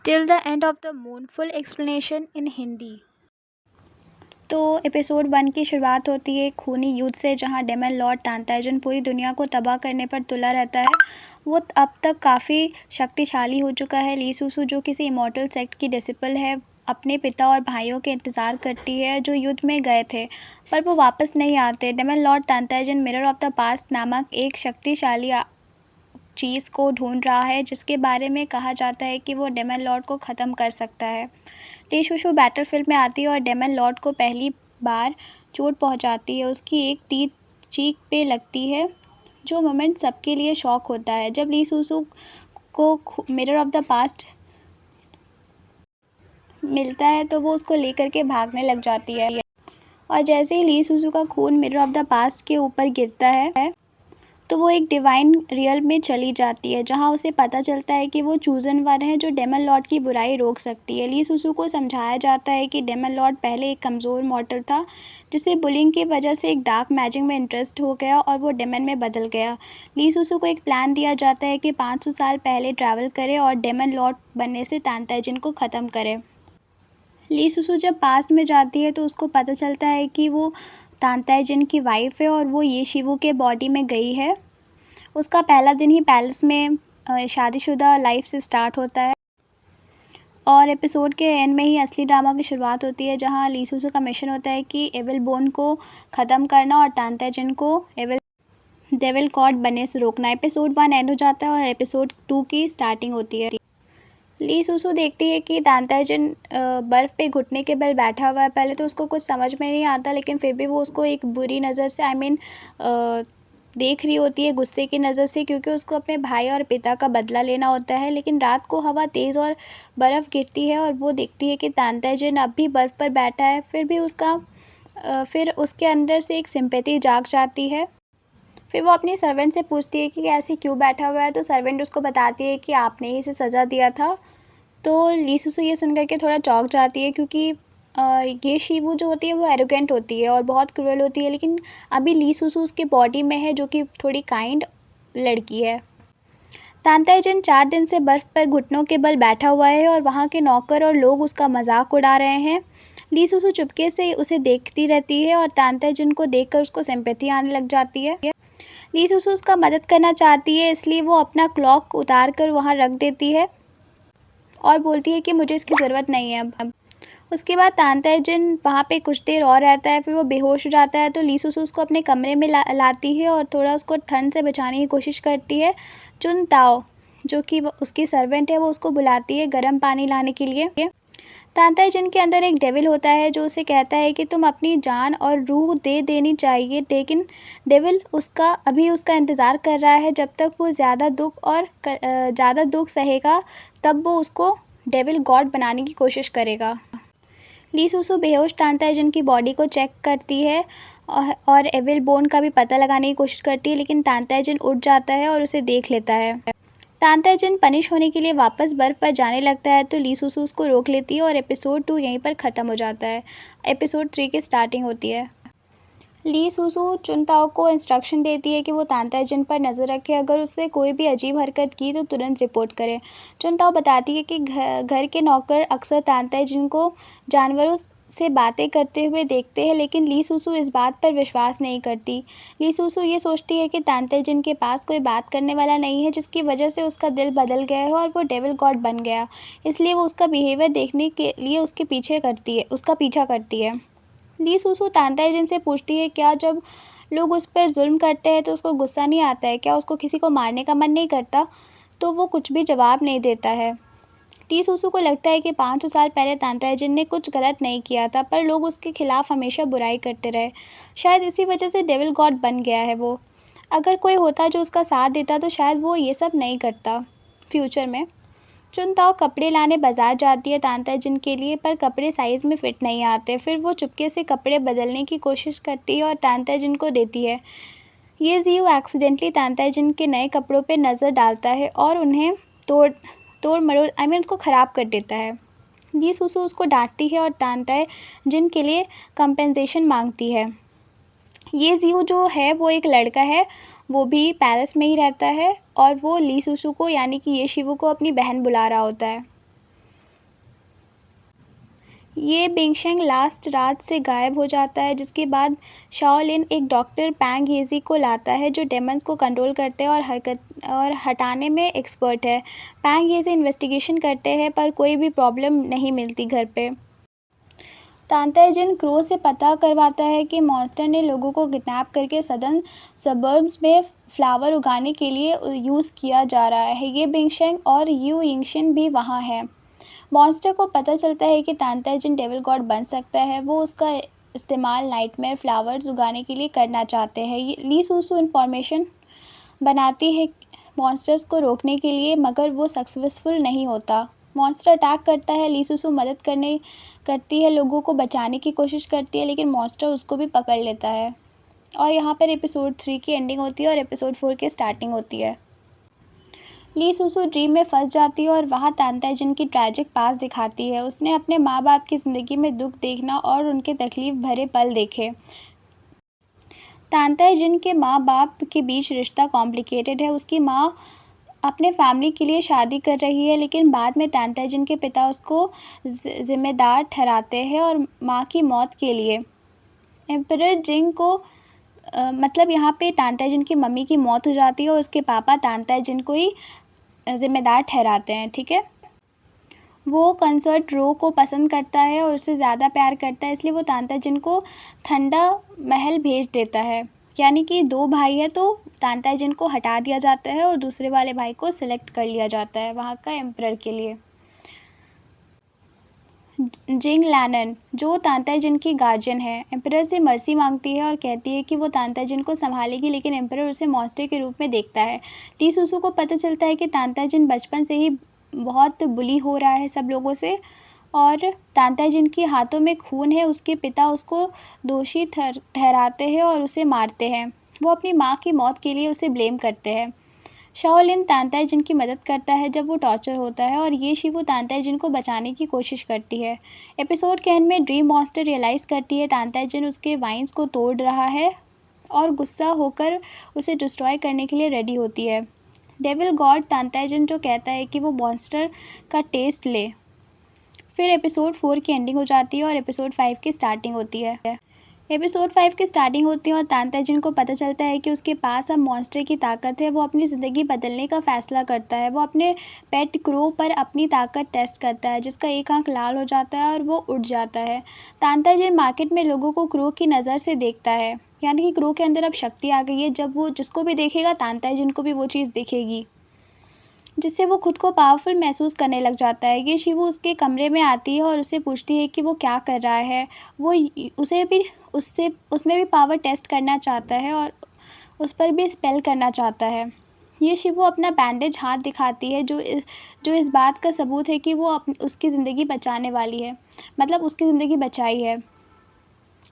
Till the end of the moon full explanation in Hindi. तो episode 1 की शुरुआत होती है खूनी युद्ध से, जहां डेमन लॉर्ड तांताइजन पूरी दुनिया को तबाह करने पर तुला रहता है। वो अब तक काफ़ी शक्तिशाली हो चुका है। ली सुसु, जो किसी इमॉर्टल सेक्ट की डिसिपल है, अपने पिता और भाइयों के इंतज़ार करती है जो युद्ध में गए थे, पर वो वापस नहीं आते। डेमन लॉर्ड तांताइजन मिरर ऑफ द पास्ट नामक एक शक्तिशाली चीज़ को ढूंढ रहा है, जिसके बारे में कहा जाता है कि वो डेमन लॉर्ड को ख़त्म कर सकता है। ली सुसु बैटलफील्ड में आती है और डेमन लॉर्ड को पहली बार चोट पहुंचाती है। उसकी एक तीर चीख पे लगती है, जो मोमेंट सबके लिए शॉक होता है। जब ली सुसु को मिरर ऑफ द पास्ट मिलता है तो वो उसको लेकर के भागने लग जाती है, और जैसे ही ली सुसु का खून मिरर ऑफ द पास्ट के ऊपर गिरता है तो वो एक डिवाइन रियल में चली जाती है, जहां उसे पता चलता है कि वो चूजन वन है जो डेमन लॉर्ड की बुराई रोक सकती है। ली सुसु को समझाया जाता है कि डेमन लॉर्ड पहले एक कमज़ोर मॉर्टल था, जिसे बुलिंग की वजह से एक डार्क मैजिक में इंटरेस्ट हो गया और वो डेमन में बदल गया। ली सुसु को एक प्लान दिया जाता है कि 500 साल पहले ट्रैवल करे और डेमन लॉर्ड बनने से तांताइजन को ख़त्म करे। ली सुसु जब पास्ट में जाती है तो उसको पता चलता है कि वो तांताइजन की वाइफ है और वो ये शिवू के बॉडी में गई है। उसका पहला दिन ही पैलेस में शादीशुदा लाइफ से स्टार्ट होता है, और एपिसोड के एंड में ही असली ड्रामा की शुरुआत होती है, जहां ली सुसु का मिशन होता है कि एविल बोन को ख़त्म करना और तांताइजन को एविल डेविल गॉड बनने से रोकना। एपिसोड 1 एंड हो जाता है और एपिसोड 2 की स्टार्टिंग होती है। ली सुसु देखती है कि तांताइजन बर्फ़ पे घुटने के बल बैठा हुआ है। पहले तो उसको कुछ समझ में नहीं आता, लेकिन फिर भी वो उसको एक बुरी नज़र से देख रही होती है, गुस्से की नज़र से, क्योंकि उसको अपने भाई और पिता का बदला लेना होता है। लेकिन रात को हवा तेज़ और बर्फ़ गिरती है और वो देखती है कि तांताइजन अब भी बर्फ़ पर बैठा है। फिर उसके अंदर से एक सिंपैथी जाग जाती है। फिर वो अपनी सर्वेंट से पूछती है कि ऐसे क्यों बैठा हुआ है, तो सर्वेंट उसको बताती है कि आपने ही इसे सज़ा दिया था। तो ली सुसु ये सुन कर के थोड़ा चौंक जाती है, क्योंकि ये शिवू जो होती है वो एरोगेंट होती है और बहुत क्रूअल होती है, लेकिन अभी ली सुसु उसके बॉडी में है, जो कि थोड़ी काइंड लड़की है। तांताइजन 4 दिन से बर्फ़ पर घुटनों के बल बैठा हुआ है और वहाँ के नौकर और लोग उसका मजाक उड़ा रहे हैं। ली सुसु चुपके से उसे देखती रहती है और तांताइजन को देखकर उसको सिंपैथी आने लग जाती है। ली सुसु उसका मदद करना चाहती है, इसलिए वो अपना क्लॉक उतार कर वहाँ रख देती है और बोलती है कि मुझे इसकी ज़रूरत नहीं है अब। उसके बाद तांताइजन वहाँ पे कुछ देर और रहता है, फिर वो बेहोश हो जाता है। तो ली सुसु उसको अपने कमरे में लाती है और थोड़ा उसको ठंड से बचाने की कोशिश करती है। चुन ताओ, जो कि उसकी सर्वेंट है, वो उसको बुलाती है गर्म पानी लाने के लिए। तांताइजन के अंदर एक डेविल होता है जो उसे कहता है कि तुम अपनी जान और रूह दे देनी चाहिए, लेकिन डेविल अभी उसका इंतज़ार कर रहा है। जब तक वो ज़्यादा दुख सहेगा, तब वो उसको डेविल गॉड बनाने की कोशिश करेगा। ली सुसु बेहोश तांताइजन की बॉडी को चेक करती है और एविल बोन का भी पता लगाने की कोशिश करती है, लेकिन तांताइजन उठ जाता है और उसे देख लेता है। तांताइजन पनिश होने के लिए वापस बर्फ़ पर जाने लगता है, तो ली सुसु उसको रोक लेती है और एपिसोड 2 यहीं पर ख़त्म हो जाता है। एपिसोड 3 की स्टार्टिंग होती है। ली सुसु चुनताओ को इंस्ट्रक्शन देती है कि वो तांताइजन पर नज़र रखे, अगर उससे कोई भी अजीब हरकत की तो तुरंत रिपोर्ट करे। चुनताओ बताती है कि घर के नौकर अक्सर तांताइजन को जानवरों से बातें करते हुए देखते हैं, लेकिन ली सुसु इस बात पर विश्वास नहीं करती। ली सुसु ये सोचती है कि तांताइजन के पास कोई बात करने वाला नहीं है, जिसकी वजह से उसका दिल बदल गया है और वो डेविल गॉड बन गया, इसलिए वो उसका बिहेवियर देखने के लिए उसका पीछा करती है। ली सुसु तांताइजन से पूछती है, क्या जब लोग उस पर जुल्म करते हैं तो उसको गुस्सा नहीं आता है? क्या उसको किसी को मारने का मन नहीं करता? तो वो कुछ भी जवाब नहीं देता है। ली सुसु को लगता है कि 500 साल पहले तांताइजन ने कुछ गलत नहीं किया था, पर लोग उसके खिलाफ हमेशा बुराई करते रहे। शायद इसी वजह से डेविल गॉड बन गया है वो। अगर कोई होता जो उसका साथ देता तो शायद वो ये सब नहीं करता फ्यूचर में। चुनताओ कपड़े लाने बाजार जाती है तांताइजन के लिए, पर कपड़े साइज़ में फिट नहीं आते। फिर वो चुपके से कपड़े बदलने की कोशिश करती है और तांताइजन को देती है। ये ज़ियू एक्सीडेंटली तांताइजन के नए कपड़ों पे नज़र डालता है और उन्हें तोड़ तोड़ मरोड़ उसको ख़राब कर देता है। ये सुसु उसको डांटती है और तांताइजन के लिए कंपेंसेशन मांगती है। ये ज़ियू जो है वो एक लड़का है, वो भी पैलेस में ही रहता है और वो ली सुसु को, यानी कि ये शिवू को, अपनी बहन बुला रहा होता है। ये बिंगशेंग लास्ट रात से गायब हो जाता है, जिसके बाद शाओलिन एक डॉक्टर पैंग हेजी को लाता है जो डेमन्स को कंट्रोल करते हैं और हटाने में एक्सपर्ट है। पैंग हेजी इन्वेस्टिगेशन करते हैं पर कोई भी प्रॉब्लम नहीं मिलती घर पे। तांताजिन क्रो से पता करवाता है कि मॉन्स्टर ने लोगों को किडनैप करके सदर्न सबर्ब्स में फ्लावर उगाने के लिए यूज़ किया जा रहा है। ये बिंगशेंग और यू यिंगशिन भी वहाँ है। मॉन्स्टर को पता चलता है कि तांताजिन डेविल गॉड बन सकता है। वो उसका इस्तेमाल नाइटमेयर फ्लावर्स उगाने के लिए करना चाहते हैं। ली सुसु इन्फॉर्मेशन बनाती है मॉन्स्टर्स को रोकने के लिए, मगर वो सक्सेसफुल नहीं होता। मॉन्स्टर अटैक करता है। ली सुसु मदद करती है, लोगों को बचाने की कोशिश करती है, लेकिन मॉन्स्टर उसको भी पकड़ लेता है। और यहाँ पर एपिसोड 3 की एंडिंग होती है और एपिसोड 4 की स्टार्टिंग होती है। ली सुसु ड्रीम में फंस जाती है और वहाँ तांताजिन की ट्रैजिक पास दिखाती है। उसने अपने माँ बाप की ज़िंदगी में दुख देखना और उनके तकलीफ भरे पल देखे। तांताजिन के माँ बाप के बीच रिश्ता कॉम्प्लिकेटेड है। उसकी माँ अपने फैमिली के लिए शादी कर रही है, लेकिन बाद में तांताजिन के पिता उसको जिम्मेदार ठहराते हैं और माँ की मौत के लिए एम्परर जिंग को मतलब यहाँ पे तांताजिन की मम्मी की मौत हो जाती है और उसके पापा तांताजिन को ही ज़िम्मेदार ठहराते हैं। ठीक है, वो कंसर्ट रो को पसंद करता है और उससे ज़्यादा प्यार करता है, इसलिए वो तांताजिन को ठंडा महल भेज देता है। यानी कि 2 भाई है तो तांताजिन को हटा दिया जाता है और दूसरे वाले भाई को सिलेक्ट कर लिया जाता है वहाँ का एम्परर के लिए। जिंग लैनन जो तांताजिन की गार्जियन है, एम्परर से मर्सी मांगती है और कहती है कि वो तांताजिन को संभालेगी, लेकिन एम्परर उसे मॉन्स्टर के रूप में देखता है। ली सुसु को पता चलता है कि तांताजिन बचपन से ही बहुत बुली हो रहा है सब लोगों से और तांताजिन के हाथों में खून है। उसके पिता उसको दोषी ठहराते हैं और उसे मारते हैं। वो अपनी माँ की मौत के लिए उसे ब्लेम करते हैं। शाओलिन तांताजिन की मदद करता है जब वो टॉर्चर होता है और ये शिवू तांताजिन को बचाने की कोशिश करती है। एपिसोड के एंड में ड्रीम मॉन्स्टर रियलाइज़ करती है तांताजिन उसके वाइन्स को तोड़ रहा है और गुस्सा होकर उसे डिस्ट्रॉय करने के लिए रेडी होती है। डेविल गॉड तांताजिन जो कहता है कि वो मॉन्स्टर का टेस्ट ले। फिर एपिसोड 4 की एंडिंग हो जाती है और एपिसोड 5 की स्टार्टिंग होती है। एपिसोड 5 की स्टार्टिंग होती है और तांताजिन को पता चलता है कि उसके पास अब मॉन्स्टर की ताकत है। वो अपनी ज़िंदगी बदलने का फ़ैसला करता है। वो अपने पेट क्रो पर अपनी ताकत टेस्ट करता है, जिसका एक आंख लाल हो जाता है और वो उड़ जाता है। तांताजिन मार्केट में लोगों को क्रो की नज़र से देखता है, यानी कि क्रो के अंदर अब शक्ति आ गई है। जब वो जिसको भी देखेगा तांताजिन को भी वो चीज़ दिखेगी, जिससे वो खुद को पावरफुल महसूस करने लग जाता है। ये शिवू उसके कमरे में आती है और उसे पूछती है कि वो क्या कर रहा है। वो उसमें भी पावर टेस्ट करना चाहता है और उस पर भी स्पेल करना चाहता है। ये शिवू अपना बैंडेज हाथ दिखाती है जो इस बात का सबूत है कि वो उसकी ज़िंदगी बचाने वाली है, मतलब उसकी ज़िंदगी बचाई है।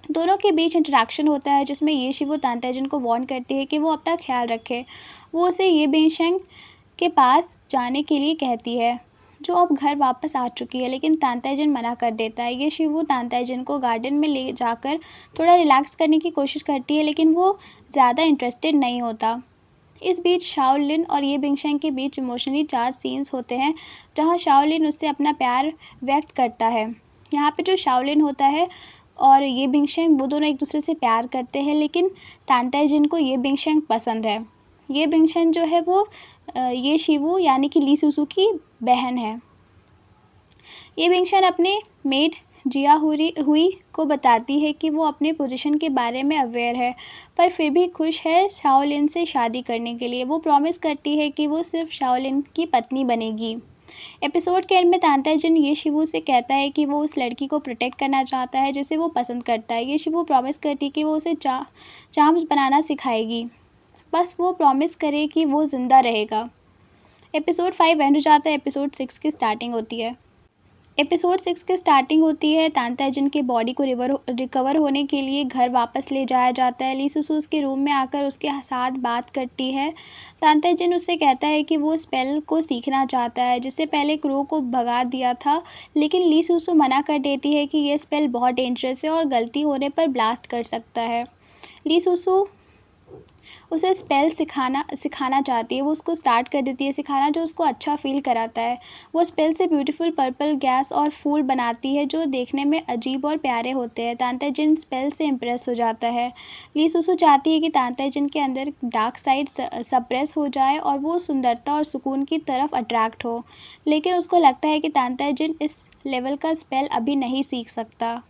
दोनों के बीच इंटरेक्शन होता है जिसमें ये शिवू तांताजिन को वार्न करती है कि वो अपना ख्याल रखे। वो उसे ये बिंगशेंग के पास जाने के लिए कहती है, जो अब घर वापस आ चुकी है, लेकिन तांताजिन मना कर देता है। ये शिवू तांताजिन को गार्डन में ले जाकर थोड़ा रिलैक्स करने की कोशिश करती है, लेकिन वो ज़्यादा इंटरेस्टेड नहीं होता। इस बीच शाओलिन और ये बिंगशेंग के बीच इमोशनली चार्ज सीन्स होते हैं, जहाँ शाओलिन उससे अपना प्यार व्यक्त करता है। यहाँ पे जो शाओलिन होता है और ये बिंगशेंग वो दोनों एक दूसरे से प्यार करते हैं, लेकिन तांताजिन को ये बिंगशेंग पसंद है। ये बिंगशेंग जो है वो ये शिवू यानी कि ली सुसु की बहन है। ये बिंगशेंग अपने मेड जिया हुई को बताती है कि वो अपने पोजीशन के बारे में अवेयर है, पर फिर भी खुश है शाओलिन से शादी करने के लिए। वो प्रॉमिस करती है कि वो सिर्फ शाओलिन की पत्नी बनेगी। एपिसोड के एंड में तांताजिन ये शिवू से कहता है कि वो उस लड़की को प्रोटेक्ट करना चाहता है जिसे वो पसंद करता है। ये शिवू प्रॉमिस करती है कि वो उसे चार्म्स बनाना सिखाएगी, बस वो प्रॉमिस करे कि वो ज़िंदा रहेगा। एपिसोड 5 एंड हो जाता है। एपिसोड 6 की स्टार्टिंग होती है। एपिसोड 6 की स्टार्टिंग होती है तांताजिन के बॉडी को रिकवर होने के लिए घर वापस ले जाया जाता है। ली सुसु उसके रूम में आकर उसके साथ बात करती है। तांताजिन उससे कहता है कि वो स्पेल को सीखना चाहता है जिससे पहले क्रो को भगा दिया था, लेकिन ली सुसु मना कर देती है कि ये स्पेल बहुत डेंजरस है और गलती होने पर ब्लास्ट कर सकता है। ली सुसु उसे स्पेल सिखाना चाहती है। वो उसको स्टार्ट कर देती है सिखाना, जो उसको अच्छा फ़ील कराता है। वो स्पेल से ब्यूटीफुल पर्पल गैस और फूल बनाती है जो देखने में अजीब और प्यारे होते हैं। तांताजिन स्पेल से इम्प्रेस हो जाता है। ली सुसु चाहती है कि तांताजिन के अंदर डार्क साइड सप्रेस हो जाए और वो सुंदरता और सुकून की तरफ अट्रैक्ट हो, लेकिन उसको लगता है कि तांताजिन इस लेवल का स्पेल अभी नहीं सीख सकता।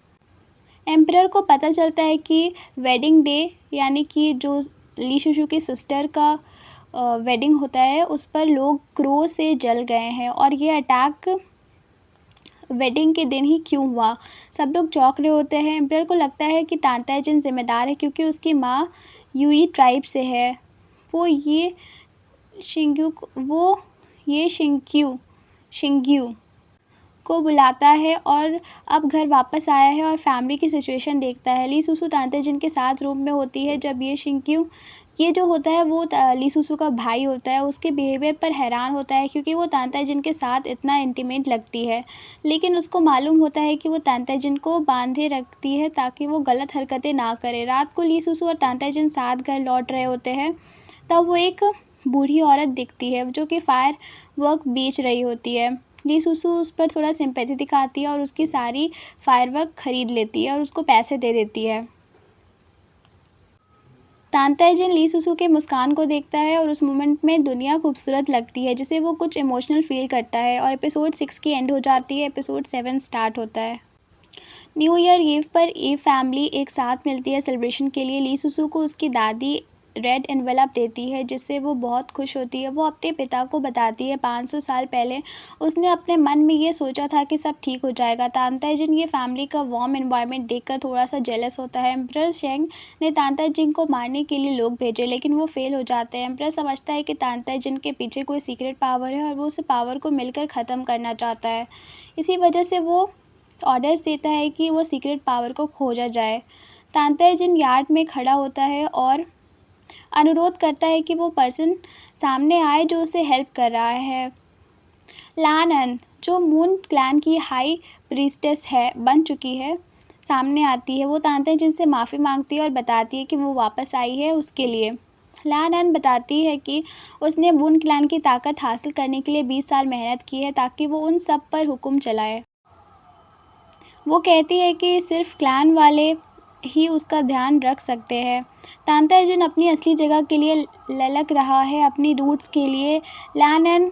एम्परर को पता चलता है कि वेडिंग डे, यानी कि जो ली शुशु की सिस्टर का वेडिंग होता है, उस पर लोग क्रो से जल गए हैं और ये अटैक वेडिंग के दिन ही क्यों हुआ। सब लोग चौंक रहे होते हैं। एम्परर को लगता है कि तांताजिन जिम्मेदार है क्योंकि उसकी माँ यूई ट्राइब से है। वो ये शिंग्यू को बुलाता है और अब घर वापस आया है और फैमिली की सिचुएशन देखता है। ली सुसु तांताजिन के साथ रूम में होती है जब ये जो होता है वो ली सुसु का भाई होता है। उसके बिहेवियर पर हैरान होता है क्योंकि वो तांताजिन के साथ इतना इंटीमेट लगती है, लेकिन उसको मालूम होता है कि वो तांताजिन को बांधे रखती है ताकि वो गलत हरकतें ना करे। रात को ली सुसु और तांताजिन साथ घर लौट रहे होते हैं, तब वो एक बूढ़ी औरत दिखती है जो कि फायर वर्क बेच रही होती है। ली सुसु उस पर थोड़ा सिंपैथी दिखाती है और उसकी सारी फायरवर्क खरीद लेती है और उसको पैसे दे देती है। तांताजिन ली सुसु के मुस्कान को देखता है और उस मोमेंट में दुनिया खूबसूरत लगती है जिसे वो कुछ इमोशनल फील करता है और एपिसोड 6 की एंड हो जाती है। एपिसोड 7 स्टार्ट होता है। न्यू ईयर ईव पर फैमिली एक साथ मिलती है सेलिब्रेशन के लिए। ली सुसु को उसकी दादी रेड एनवेलप देती है जिससे वो बहुत खुश होती है। वो अपने पिता को बताती है 500 साल पहले उसने अपने मन में ये सोचा था कि सब ठीक हो जाएगा। तांताजिन ये फैमिली का वार्म एनवायरनमेंट देखकर थोड़ा सा जेलस होता है। एम्परर शेंग ने तांताजिन को मारने के लिए लोग भेजे, लेकिन वो फेल हो जाते हैं। एम्परर समझता है कि तांताजिन के पीछे कोई सीक्रेट पावर है और वो उस पावर को मिलकर ख़त्म करना चाहता है। इसी वजह से वो ऑर्डर्स देता है कि वो सीक्रेट पावर को खोजा जाए। तांताजिन यार्ड में खड़ा होता है और अनुरोध करता है कि वो पर्सन सामने आए जो उसे हेल्प कर रहा है। लानन, जो मून क्लैन की हाई प्रीस्टेस बन चुकी है, सामने आती है। वो तांताजिन से माफ़ी मांगती है और बताती है कि वो वापस आई है उसके लिए। लानन बताती है कि उसने मून क्लैन की ताकत हासिल करने के लिए 20 साल मेहनत की है ताकि वो उन सब पर हुक्म चलाए। वो कहती है कि सिर्फ क्लैन वाले ही उसका ध्यान रख सकते हैं। तांताजिन अपनी असली जगह के लिए ललक रहा है, अपनी रूट्स के लिए। लानन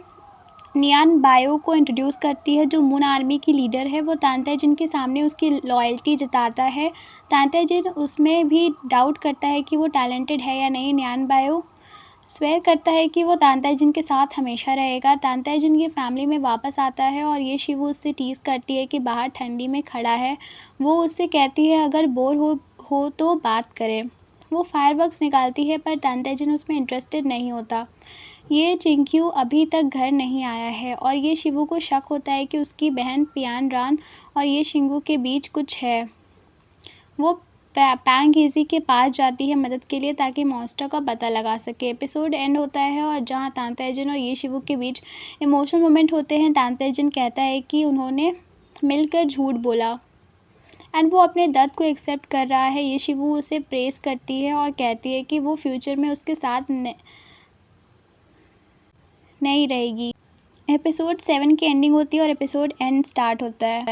नियान बायो को इंट्रोड्यूस करती है जो मून आर्मी की लीडर है। वो तांताजिन के सामने उसकी लॉयल्टी जताता है। तांताजिन उसमें भी डाउट करता है कि वो टैलेंटेड है या नहीं। नियान बायो स्वेयर करता है कि वो तांताजिन के साथ हमेशा रहेगा। तांताजिन की फैमिली में वापस आता है और ये शिवू उससे टीज़ करती है कि बाहर ठंडी में खड़ा है। वो उससे कहती है अगर बोर हो तो बात करें। वो फायरवर्क्स निकालती है पर तांताजिन उसमें इंटरेस्टेड नहीं होता। ये चिंक्यू अभी तक घर नहीं आया है और ये शिवू को शक होता है कि उसकी बहन पियान रान और ये शिंगू के बीच कुछ है। वो पैंगेज़ी के पास जाती है मदद के लिए ताकि मॉन्स्टर का पता लगा सके। एपिसोड एंड होता है और जहाँ तांताजिन और ये शिवू के बीच इमोशनल मोमेंट होते हैं। तांताजिन कहता है कि उन्होंने मिलकर झूठ बोला एंड वो अपने दर्द को एक्सेप्ट कर रहा है। ये शिवू उसे प्रेस करती है और कहती है कि वो फ्यूचर में उसके साथ नहीं रहेगी। एपिसोड 7 की एंडिंग होती है और एपिसोड एंड स्टार्ट होता है।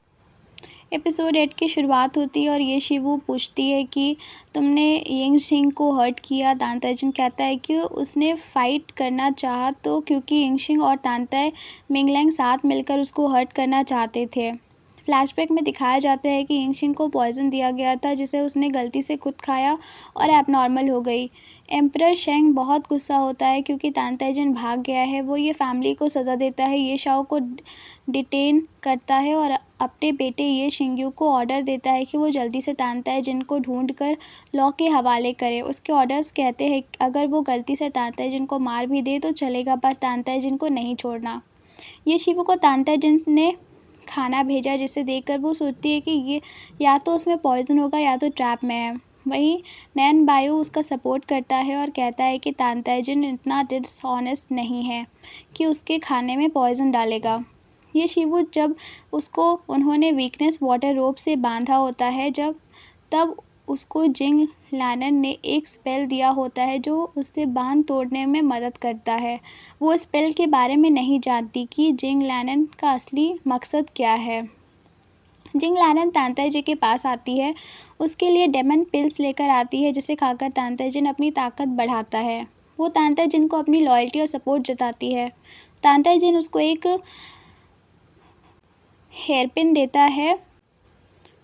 एपिसोड 8 की शुरुआत होती है और ये शिवू पूछती है कि तुमने यंग सिंह को हर्ट किया। तांताजिन कहता है कि उसने फ़ाइट करना चाहा तो क्योंकि यंग सिंह और तांताई मिंगलैंग साथ मिलकर उसको हर्ट करना चाहते थे। फ्लैशबैक में दिखाया जाता है कि यंग सिंह को पॉइजन दिया गया था जिसे उसने गलती से खुद खाया और एबनॉर्मल हो गई। एम्परर शेंग बहुत गुस्सा होता है क्योंकि तांताजिन भाग गया है। वो ये फैमिली को सज़ा देता है। ये शाओ को डिटेन करता है और अपने बेटे ये शिंग्यू को ऑर्डर देता है कि वो जल्दी से तांताजिन को ढूंढकर लॉ के हवाले करे। उसके ऑर्डर्स कहते हैं अगर वो गलती से तांताजिन को मार भी दे तो चलेगा, पर तांताजिन को नहीं छोड़ना। ये शिवू को तांताजिन ने खाना भेजा जिसे देखकर वो सोचती है कि ये या तो उसमें पॉइजन होगा या तो ट्रैप में है। वहीं नैन बायो उसका सपोर्ट करता है और कहता है कि तांताजिन इतना डिसऑनेस्ट नहीं है कि उसके खाने में पॉइजन डालेगा। ये शिवू जब उसको उन्होंने वीकनेस वाटर रोप से बांधा होता है तब उसको जिंग लैनन ने एक स्पेल दिया होता है जो उससे बांध तोड़ने में मदद करता है। वो स्पेल के बारे में नहीं जानती कि जिंग लैनन का असली मकसद क्या है। जिंग लैनन तांताई जी के पास आती है, उसके लिए डेमन पिल्स लेकर आती है जिसे खाकर तांताई जिन अपनी ताकत बढ़ाता है। वो तांताई जिन को अपनी लॉयल्टी और सपोर्ट जताती है। तांताई जिन उसको एक हेयरपिन देता है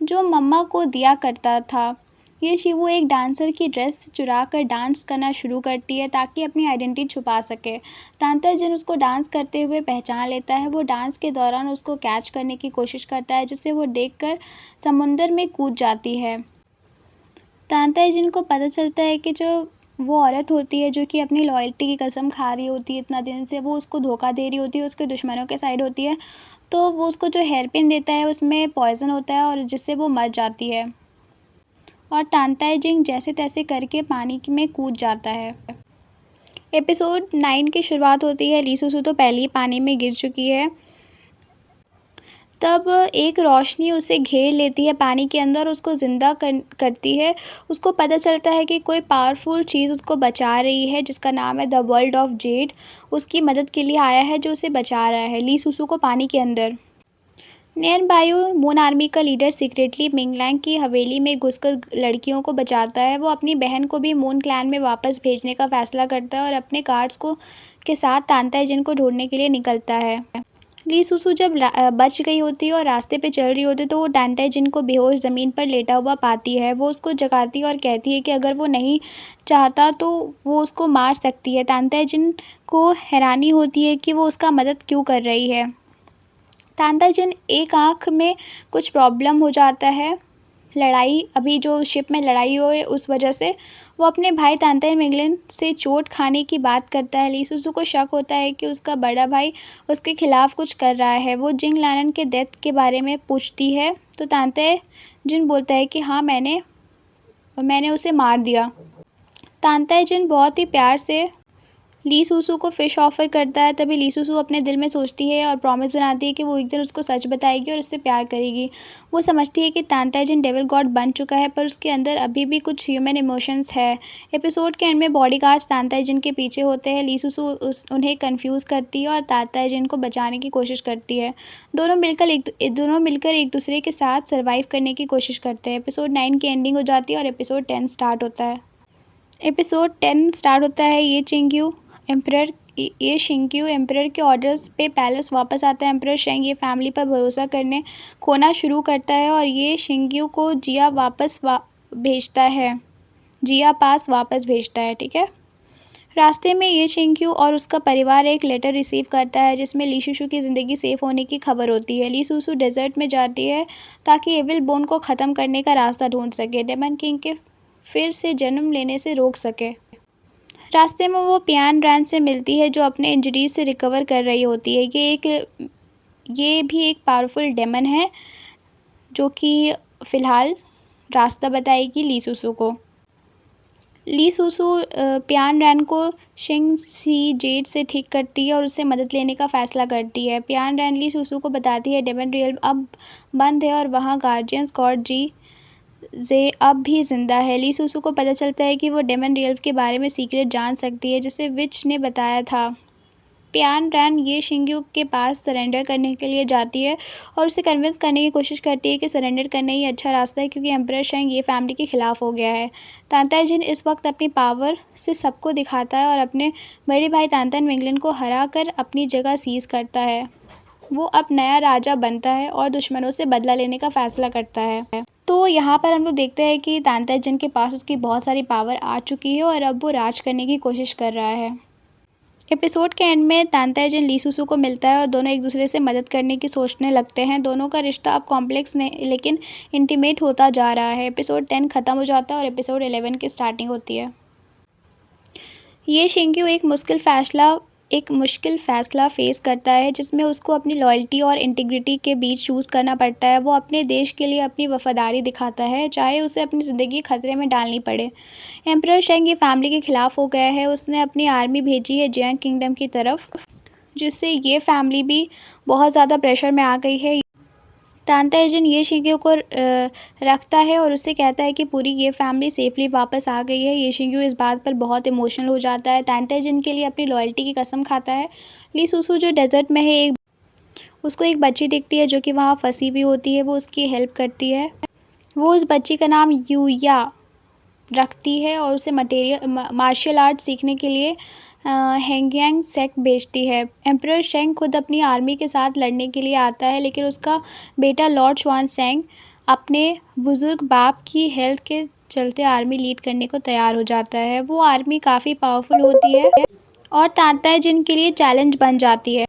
जो मम्मा को दिया करता था। ये शिवू एक डांसर की ड्रेस चुरा कर डांस करना शुरू करती है ताकि अपनी आइडेंटिटी छुपा सके। तांता जिन उसको डांस करते हुए पहचान लेता है। वो डांस के दौरान उसको कैच करने की कोशिश करता है जिसे वो देखकर समुंदर में कूद जाती है। तांता जिन को पता चलता है कि जो वो औरत होती है जो कि अपनी लॉयल्टी की कसम खा रही होती है इतना दिन से, वो उसको धोखा दे रही होती है, उसके दुश्मनों के साइड होती है। तो वो उसको जो हेयरपिन देता है उसमें पॉइज़न होता है और जिससे वो मर जाती है और तांताई जिंग जैसे तैसे करके पानी में कूद जाता है। एपिसोड 9 की शुरुआत होती है। ली सुसु तो पहले ही पानी में गिर चुकी है। तब एक रोशनी उसे घेर लेती है पानी के अंदर, उसको ज़िंदा करती है। उसको पता चलता है कि कोई पावरफुल चीज़ उसको बचा रही है जिसका नाम है द वर्ल्ड ऑफ जेड। उसकी मदद के लिए आया है जो उसे बचा रहा है ली सुसु को पानी के अंदर। नेन बायो मून आर्मी का लीडर सीक्रेटली मिंगलैंग की हवेली में घुसकर लड़कियों को बचाता है। वो अपनी बहन को भी मून क्लैन में वापस भेजने का फैसला करता है और अपने गार्ड्स को के साथ तांताई जिन को ढूंढने के लिए निकलता है। ली सुसु जब बच गई होती है और रास्ते पे चल रही होती है तो वो तांताई जिन को बेहोश ज़मीन पर लेटा हुआ पाती है। वो उसको जगाती है और कहती है कि अगर वो नहीं चाहता तो वो उसको मार सकती है। तांताई जिन को हैरानी होती है कि वो उसका मदद क्यों कर रही है। तांताई जिन एक आँख में कुछ प्रॉब्लम हो जाता है, लड़ाई अभी जो शिप में लड़ाई हुई उस वजह से। वो अपने भाई तांताई मिंगलिन से चोट खाने की बात करता है। ली सुसु को शक होता है कि उसका बड़ा भाई उसके खिलाफ कुछ कर रहा है। वो जिंग लैनन के डेथ के बारे में पूछती है तो तांताई जिन बोलता है कि हाँ मैंने उसे मार दिया। तांताई जिन बहुत ही प्यार से ली सुसु को फ़िश ऑफ़र करता है। तभी ली सुसु अपने दिल में सोचती है और प्रॉमिस बनाती है कि वो एक दिन उसको सच बताएगी और उससे प्यार करेगी। वो समझती है कि तांताई जिन डेविल गॉड बन चुका है पर उसके अंदर अभी भी कुछ ह्यूमन इमोशंस है। एपिसोड के एंड में बॉडीगार्ड्स तांताई जिन के पीछे होते हैं। ली सुसु उन्हें कन्फ्यूज़ करती है और तांताई जिन को बचाने की कोशिश करती है। दोनों मिलकर एक दूसरे के साथ सर्वाइव करने की कोशिश करते हैं। एपिसोड 9 की एंडिंग हो जाती है और एपिसोड 10 स्टार्ट होता है। एपिसोड 10 स्टार्ट होता है। ये शिंक्यू एम्परर के ऑर्डर्स पे पैलेस वापस आता है। एम्परर शेंग ये फैमिली पर भरोसा करने खोना शुरू करता है और ये शिंक्यू को जिया पास वापस भेजता है। ठीक है। रास्ते में ये शिंक्यू और उसका परिवार एक लेटर रिसीव करता है जिसमें ली सुसु की ज़िंदगी सेफ होने की खबर होती है। ली सुसु डेजर्ट में जाती है ताकि एविल बोन को ख़त्म करने का रास्ता ढूंढ सके, डेमन किंग के फिर से जन्म लेने से रोक सके। रास्ते में वो पियान रैन से मिलती है जो अपने इंजरीज से रिकवर कर रही होती है। ये भी एक पावरफुल डेमन है जो कि फ़िलहाल रास्ता बताएगी ली सुसु को। ली सुसु पियान रैन को शिंग सी जेड से ठीक करती है और उससे मदद लेने का फ़ैसला करती है। पियान रैन ली सुसु को बताती है डेमन रियल अब बंद है और वहाँ गार्जियंस गॉड जी जे अब भी ज़िंदा है। ली सुसु को पता चलता है कि वो डेमन रियल के बारे में सीक्रेट जान सकती है जिसे विच ने बताया था। पियान रैन ये शिंग्यू के पास सरेंडर करने के लिए जाती है और उसे कन्विंस करने की कोशिश करती है कि सरेंडर करना ही अच्छा रास्ता है क्योंकि एम्परर शेंग ये फैमिली के खिलाफ हो गया है। तांताई जिन इस वक्त अपनी पावर से सबको दिखाता है और अपने बड़े भाई तांताई मिंगलिन को हरा कर अपनी जगह सीज करता है। वो अब नया राजा बनता है और दुश्मनों से बदला लेने का फैसला करता है। तो यहाँ पर हम लोग देखते हैं कि तांताई जिन के पास उसकी बहुत सारी पावर आ चुकी है और अब वो राज करने की कोशिश कर रहा है। एपिसोड के एंड में तांताई जिन ली सुसु को मिलता है और दोनों एक दूसरे से मदद करने की सोचने लगते हैं। दोनों का रिश्ता अब कॉम्प्लेक्स नहीं लेकिन इंटीमेट होता जा रहा है। एपिसोड 10 ख़त्म हो जाता है और एपिसोड 11 की स्टार्टिंग होती है। ये शिंक्यू एक मुश्किल फ़ैसला फ़ेस करता है जिसमें उसको अपनी लॉयल्टी और इंटीग्रिटी के बीच चूज़ करना पड़ता है। वो अपने देश के लिए अपनी वफ़ादारी दिखाता है चाहे उसे अपनी ज़िंदगी खतरे में डालनी पड़े। एम्परर शेंग ये फैमिली के ख़िलाफ़ हो गया है। उसने अपनी आर्मी भेजी है जियांग किंगडम की तरफ जिससे ये फैमिली भी बहुत ज़्यादा प्रेशर में आ गई है। तांताइजन ये शिंग्यू को रखता है और उससे कहता है कि पूरी ये फैमिली सेफली वापस आ गई है। ये शिंग्यू इस बात पर बहुत इमोशनल हो जाता है, तांताइजन के लिए अपनी लॉयल्टी की कसम खाता है। ली सुसु जो डेजर्ट में है, उसको एक बच्ची दिखती है जो कि वहाँ फंसी हुई होती है, वो उसकी हेल्प करती है। वो उस बच्ची का नाम यूया रखती है और उसे मार्शल आर्ट सीखने के लिए हैंगयांग सेक्ट भेजती है। एम्परर शेंग खुद अपनी आर्मी के साथ लड़ने के लिए आता है, लेकिन उसका बेटा लॉर्ड शुआन सेंग अपने बुजुर्ग बाप की हेल्थ के चलते आर्मी लीड करने को तैयार हो जाता है। वो आर्मी काफ़ी पावरफुल होती है और तांताइजन के लिए चैलेंज बन जाती है।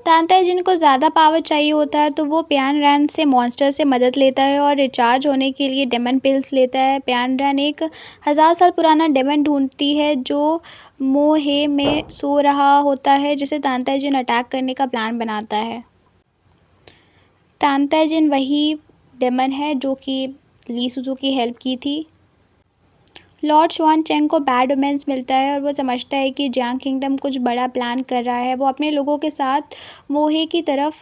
तांताइजन को ज़्यादा पावर चाहिए होता है तो वो प्यान रैन से मॉन्स्टर से मदद लेता है और रिचार्ज होने के लिए डेमन पिल्स लेता है। प्यान रैन एक 1000 साल पुराना डेमन ढूंढती है जो मोहे में सो रहा होता है, जिसे तांताइजन अटैक करने का प्लान बनाता है। तांताइजन वही डेमन है जो कि ली सुजू की हेल्प की थी। लॉर्ड शुआन चेंग को बैड ओमेंस मिलता है और वो समझता है कि जियांग किंगडम कुछ बड़ा प्लान कर रहा है। वो अपने लोगों के साथ मोहे की तरफ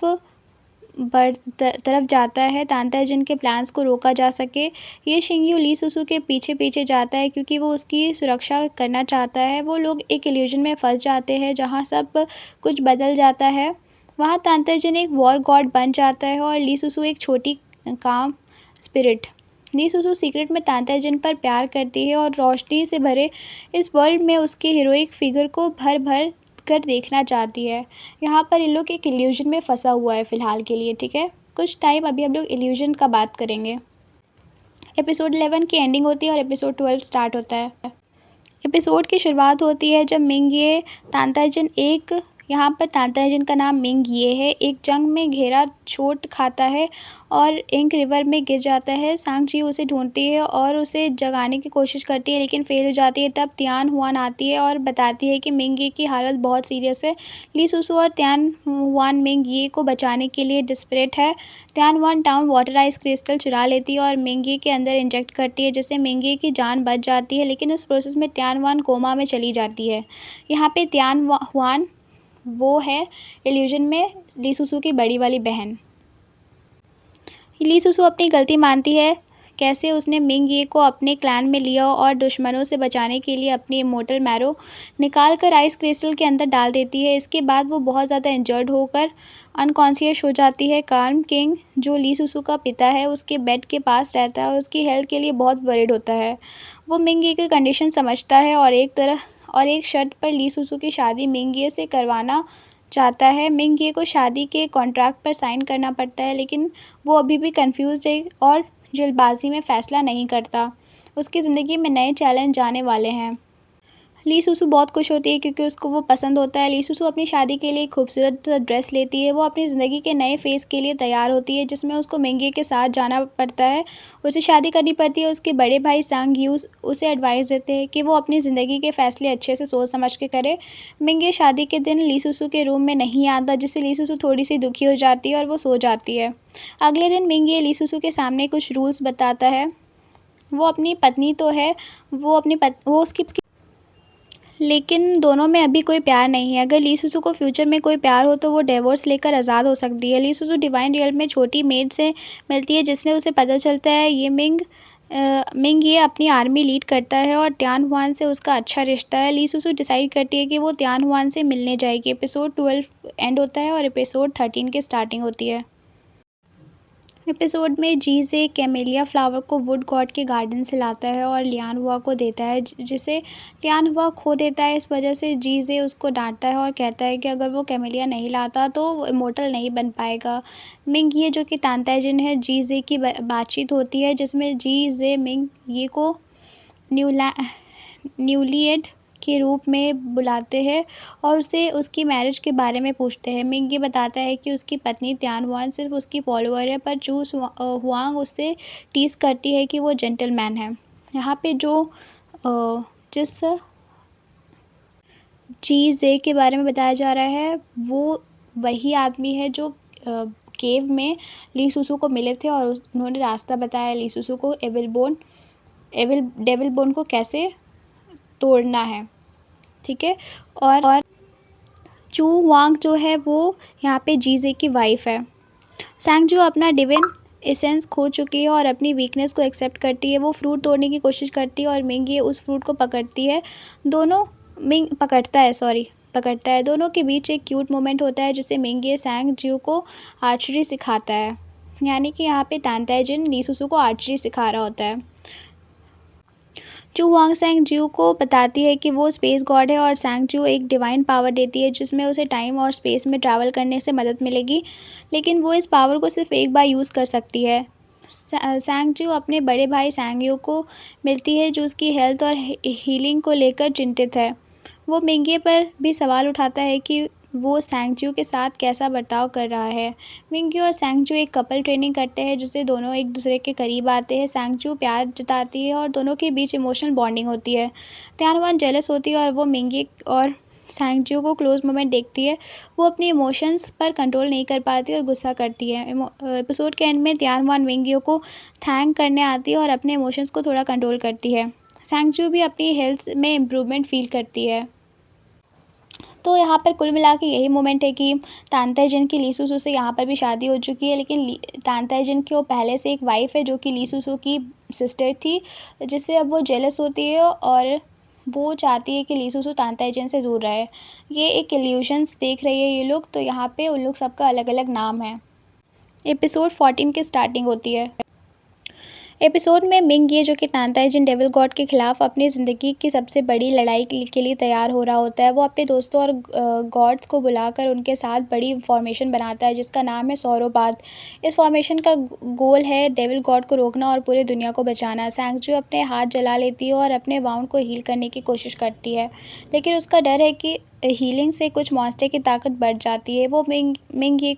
जाता है तांताइजन के प्लान्स को रोका जा सके। ये शिंग्यू ली सुसु के पीछे पीछे जाता है क्योंकि वो उसकी सुरक्षा करना चाहता है। वो लोग एक इल्यूजन में फंस जाते हैं जहाँ सब कुछ बदल जाता है। वहाँ तांताइजन एक वॉर गॉड बन जाता है और ली सुसु एक छोटी काम स्पिरिट। ली सुसु सीक्रेट में तांताइजन पर प्यार करती है और रोशनी से भरे इस वर्ल्ड में उसके हीरोइक फिगर को भर भर कर देखना चाहती है। यहाँ पर इन लोग एक इल्यूजन में फंसा हुआ है फ़िलहाल के लिए, ठीक है। कुछ टाइम अभी हम लोग इल्यूजन का बात करेंगे। एपिसोड 11 की एंडिंग होती है और एपिसोड 12 स्टार्ट होता है। एपिसोड की शुरुआत होती है जब मिंग ये तांताइजन यहाँ पर तांताइजन का नाम मिंग ये है, एक जंग में घेरा चोट खाता है और इंक रिवर में गिर जाता है। सांग जी उसे ढूंढती है और उसे जगाने की कोशिश करती है लेकिन फेल हो जाती है। तब तियान हुआन आती है और बताती है कि मिंग ये की हालत बहुत सीरियस है। ली सुसु और तियान हुआन मिंग ये को बचाने के लिए डिस्परेट है। Tian Hwan town water ice crystal चुरा लेती है और मिंग ये के अंदर इंजेक्ट करती है, जिससे मिंग ये की जान बच जाती है, लेकिन इस प्रोसेस में तियान हुआन कोमा में चली जाती है। यहाँ पे तियान हुआन वो है इल्यूजन में ली सुसु की बड़ी वाली बहन। ली सुसु अपनी गलती मानती है, कैसे उसने मिंग ये को अपने क्लैन में लिया और दुश्मनों से बचाने के लिए अपनी इमोर्टल मैरो निकाल कर आइस क्रिस्टल के अंदर डाल देती है। इसके बाद वो बहुत ज़्यादा इंजर्ड होकर अनकॉन्शियस हो जाती है। कार्म किंग जो ली सुसु का पिता है उसके बेड के पास रहता है और उसकी हेल्थ के लिए बहुत वरीड होता है। वो मिंग ये की कंडीशन समझता है और एक शर्त पर ली सुसु की शादी मिंग ये से करवाना चाहता है। मिंग ये को शादी के कॉन्ट्रैक्ट पर साइन करना पड़ता है, लेकिन वो अभी भी कंफ्यूज्ड है और जल्दबाजी में फ़ैसला नहीं करता। उसकी ज़िंदगी में नए चैलेंज आने वाले हैं। ली सुसु बहुत खुश होती है क्योंकि उसको वो पसंद होता है। ली सुसु अपनी शादी के लिए एक खूबसूरत ड्रेस लेती है। वो अपनी ज़िंदगी के नए फेज़ के लिए तैयार होती है, जिसमें उसको मिंगे के साथ जाना पड़ता है। उसे शादी करनी पड़ती है। उसके बड़े भाई सांग यूस उसे एडवाइस देते हैं कि वो अपनी ज़िंदगी के फ़ैसले अच्छे से सोच समझ के करे। मिंगे शादी के दिन ली सुसु के रूम में नहीं आता, जिससे ली सुसु थोड़ी सी दुखी हो जाती है और वो सो जाती है। अगले दिन मिंगे ली सुसु के सामने कुछ रूल्स बताता है। वो अपनी पत्नी तो है, वो उसकी लेकिन दोनों में अभी कोई प्यार नहीं है। अगर ली सुसु को फ्यूचर में कोई प्यार हो तो वो डिवोर्स लेकर आज़ाद हो सकती है। ली सुसु डिवाइन रियल में छोटी मेड से मिलती है, जिससे उसे पता चलता है मिंग ये अपनी आर्मी लीड करता है और तियान हुआन से उसका अच्छा रिश्ता है। ली सुसु डिसाइड करती है कि वो तियान हुआन से मिलने जाएगी। एपिसोड 12 एंड होता है और एपिसोड 13 की स्टार्टिंग होती है। एपिसोड में जीजे कैमेलिया फ्लावर को वुड गॉड के गार्डन से लाता है और लियान हुआ को देता है, जिसे लियान हुआ खो देता है। इस वजह से जीजे उसको डांटता है और कहता है कि अगर वो कैमेलिया नहीं लाता तो वो इमोर्टल नहीं बन पाएगा। मिंग ये जो कि तांताइजन है, जीजे की बातचीत होती है जिसमें जीजे मिंग ये को न्यूलिएड के रूप में बुलाते हैं और उसे उसकी मैरिज के बारे में पूछते हैं। मिंग ये बताता है कि उसकी पत्नी तियान हुआन सिर्फ उसकी फॉलोअर है, पर चू हुआंग उससे टीस करती है कि वो जेंटलमैन है। यहाँ पे जिस चीज़ के बारे में बताया जा रहा है वो वही आदमी है जो केव में ली सुसु को मिले थे और उन्होंने रास्ता बताया ली सुसु को डेविल बोन को कैसे तोड़ना है, ठीक है। और चू वांग जो है वो यहाँ पे जीजे की वाइफ है। सैंगजू अपना डिविन एसेंस खो चुकी है और अपनी वीकनेस को एक्सेप्ट करती है। वो फ्रूट तोड़ने की कोशिश करती है और मिंगी उस फ्रूट को पकड़ती है। दोनों मिंग पकड़ता है सॉरी पकड़ता है। दोनों के बीच एक क्यूट मोमेंट होता है जिससे मिंगी सैंगजू को आर्चरी सिखाता है। यानी कि यहाँ पे तानताएजिन लीसुसु को आर्चरी सिखा रहा होता है। चू हुआंग सैंगजू को बताती है कि वो स्पेस गॉड है और सैंगजू एक डिवाइन पावर देती है जिसमें उसे टाइम और स्पेस में ट्रैवल करने से मदद मिलेगी, लेकिन वो इस पावर को सिर्फ एक बार यूज़ कर सकती है। सैंगजू अपने बड़े भाई सैंगयो को मिलती है जो उसकी हेल्थ और हीलिंग को लेकर चिंतित है। वो मिंगे पर भी सवाल उठाता है कि वो सैंगजू के साथ कैसा बर्ताव कर रहा है। मिंगी और सैंगजू एक कपल ट्रेनिंग करते हैं जिससे दोनों एक दूसरे के करीब आते हैं। सैंगजू प्यार जताती है और दोनों के बीच इमोशनल बॉन्डिंग होती है। त्यानवान जेलस होती है और वो मिंगी और सैंगजू को क्लोज मोमेंट देखती है। वो अपनी इमोशंस पर कंट्रोल नहीं कर पाती और गुस्सा करती है। एपिसोड के एंड में त्यानवान मिंगियो को थैंक करने आती है और अपने इमोशंस को थोड़ा कंट्रोल करती है। सैंगजू भी अपनी हेल्थ में इम्प्रूवमेंट फील करती है। तो यहाँ पर कुल मिला के यही मोमेंट है कि तानताएजिन की लीसुसु से यहाँ पर भी शादी हो चुकी है, लेकिन तानताएजिन की वो पहले से एक वाइफ़ है जो कि लीसुसु की सिस्टर थी, जिससे अब वो जेलस होती है और वो चाहती है कि लीसुसु तानताएजिन से दूर रहे। ये एक इल्यूशंस देख रही है ये लोग, तो यहाँ पे उन लोग सबका अलग अलग नाम है। एपिसोड 14 की स्टार्टिंग होती है। एपिसोड में मिंग ये जो कि तानताएजिन डेविल गॉड के खिलाफ अपनी ज़िंदगी की सबसे बड़ी लड़ाई के लिए तैयार हो रहा होता है। वो अपने दोस्तों और गॉड्स को बुलाकर उनके साथ बड़ी फॉर्मेशन बनाता है जिसका नाम है सौरोपाद। इस फॉर्मेशन का गोल है डेविल गॉड को रोकना और पूरी दुनिया को बचाना। सैंगजू अपने हाथ जला लेती है और अपने वाउंड को हील करने की कोशिश करती है, लेकिन उसका डर है कि हीलिंग से कुछ मॉन्स्टर की ताकत बढ़ जाती है। वो मिंग ये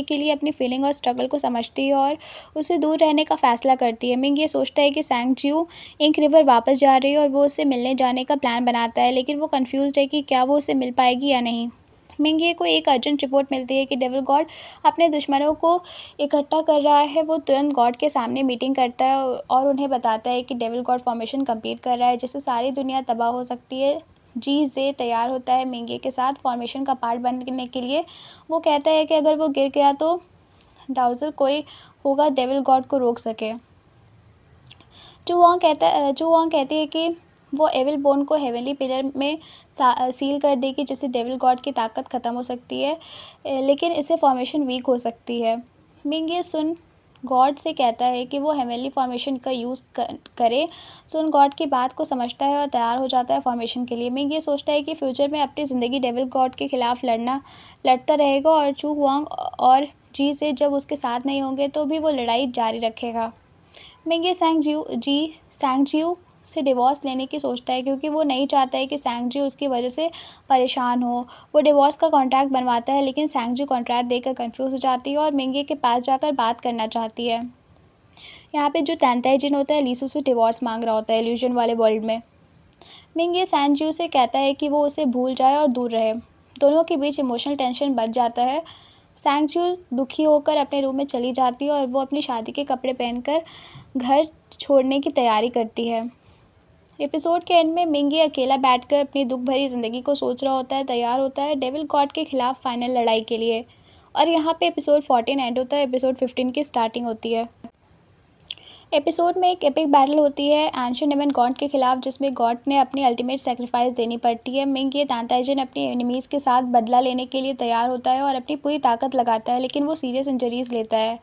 के लिए अपनी फीलिंग और स्ट्रगल को समझती है और उससे दूर रहने का फ़ैसला करती है। मिंग ये सोचता है कि सैंगजू इंक रिवर वापस जा रही है और वो उससे मिलने जाने का प्लान बनाता है, लेकिन वो कन्फ्यूज़्ड है कि क्या वो उससे मिल पाएगी या नहीं। मिंगे को एक अर्जेंट रिपोर्ट मिलती है कि डेविल गॉड अपने दुश्मनों को इकट्ठा कर रहा है। वो तुरंत गॉड के सामने मीटिंग करता है और उन्हें बताता है कि डेविल गॉड फॉर्मेशन कंप्लीट कर रहा है जिससे सारी दुनिया तबाह हो सकती है। जी जे तैयार होता है मिंगे के साथ फॉर्मेशन का पार्ट बनने के लिए। वो कहता है कि अगर वो गिर गया तो डाउजर कोई होगा डेविल गॉड को रोक सके। जो वॉन्ग कहती है कि वो एविल बोन को हेवनली पिलर में सील कर देगी जिससे डेविल गॉड की ताकत ख़त्म हो सकती है, लेकिन इससे फॉर्मेशन वीक हो सकती है। मिंग ये सुन गॉड से कहता है कि वो हेवनली फॉर्मेशन का यूज़ करे। सुन गॉड की बात को समझता है और तैयार हो जाता है फॉर्मेशन के लिए। मिंग ये सोचता है कि फ्यूचर में अपनी ज़िंदगी डेविल गॉड के खिलाफ लड़ता रहेगा और चू हुआंग और जी से जब उसके साथ नहीं होंगे तो भी वो लड़ाई जारी रखेगा। मिंगे सैंगजियो से डिवोर्स लेने की सोचता है क्योंकि वो नहीं चाहता है कि सैंगजियो उसकी वजह से परेशान हो। वो डिवोर्स का कॉन्ट्रैक्ट बनवाता है, लेकिन सैंगजियो कॉन्ट्रैक्ट देकर कंफ्यूज हो जाती है और मिंगे के पास जाकर बात करना चाहती है। यहाँ पे जो तानताएजिन होता है लीसुसु डिवोर्स मांग रहा होता है इल्यूजन वाले वर्ल्ड में। मिंगे सैंगजियो से कहता है कि वो उसे भूल जाए और दूर रहे। दोनों के बीच इमोशनल टेंशन बढ़ जाता है। सैंगजियो दुखी होकर अपने रूम में चली जाती है और वो अपनी शादी के कपड़े पहनकर घर छोड़ने की तैयारी करती है। एपिसोड के एंड में मिंगी अकेला बैठकर अपनी दुख भरी ज़िंदगी को सोच रहा होता है, तैयार होता है डेविल गॉड के खिलाफ फाइनल लड़ाई के लिए। और यहाँ पे एपिसोड 14 एंड होता है। एपिसोड 15 की स्टार्टिंग होती है। एपिसोड में एक एपिक बैटल होती है एंशिएंट एवन गॉड के खिलाफ जिसमें गॉड ने अपनी अल्टीमेट सेक्रीफाइस देनी पड़ती है। मिंग ये तानताएजिन अपने एनिमीज़ के साथ बदला लेने के लिए तैयार होता है और अपनी पूरी ताकत लगाता है, लेकिन वो सीरियस इंजरीज लेता है।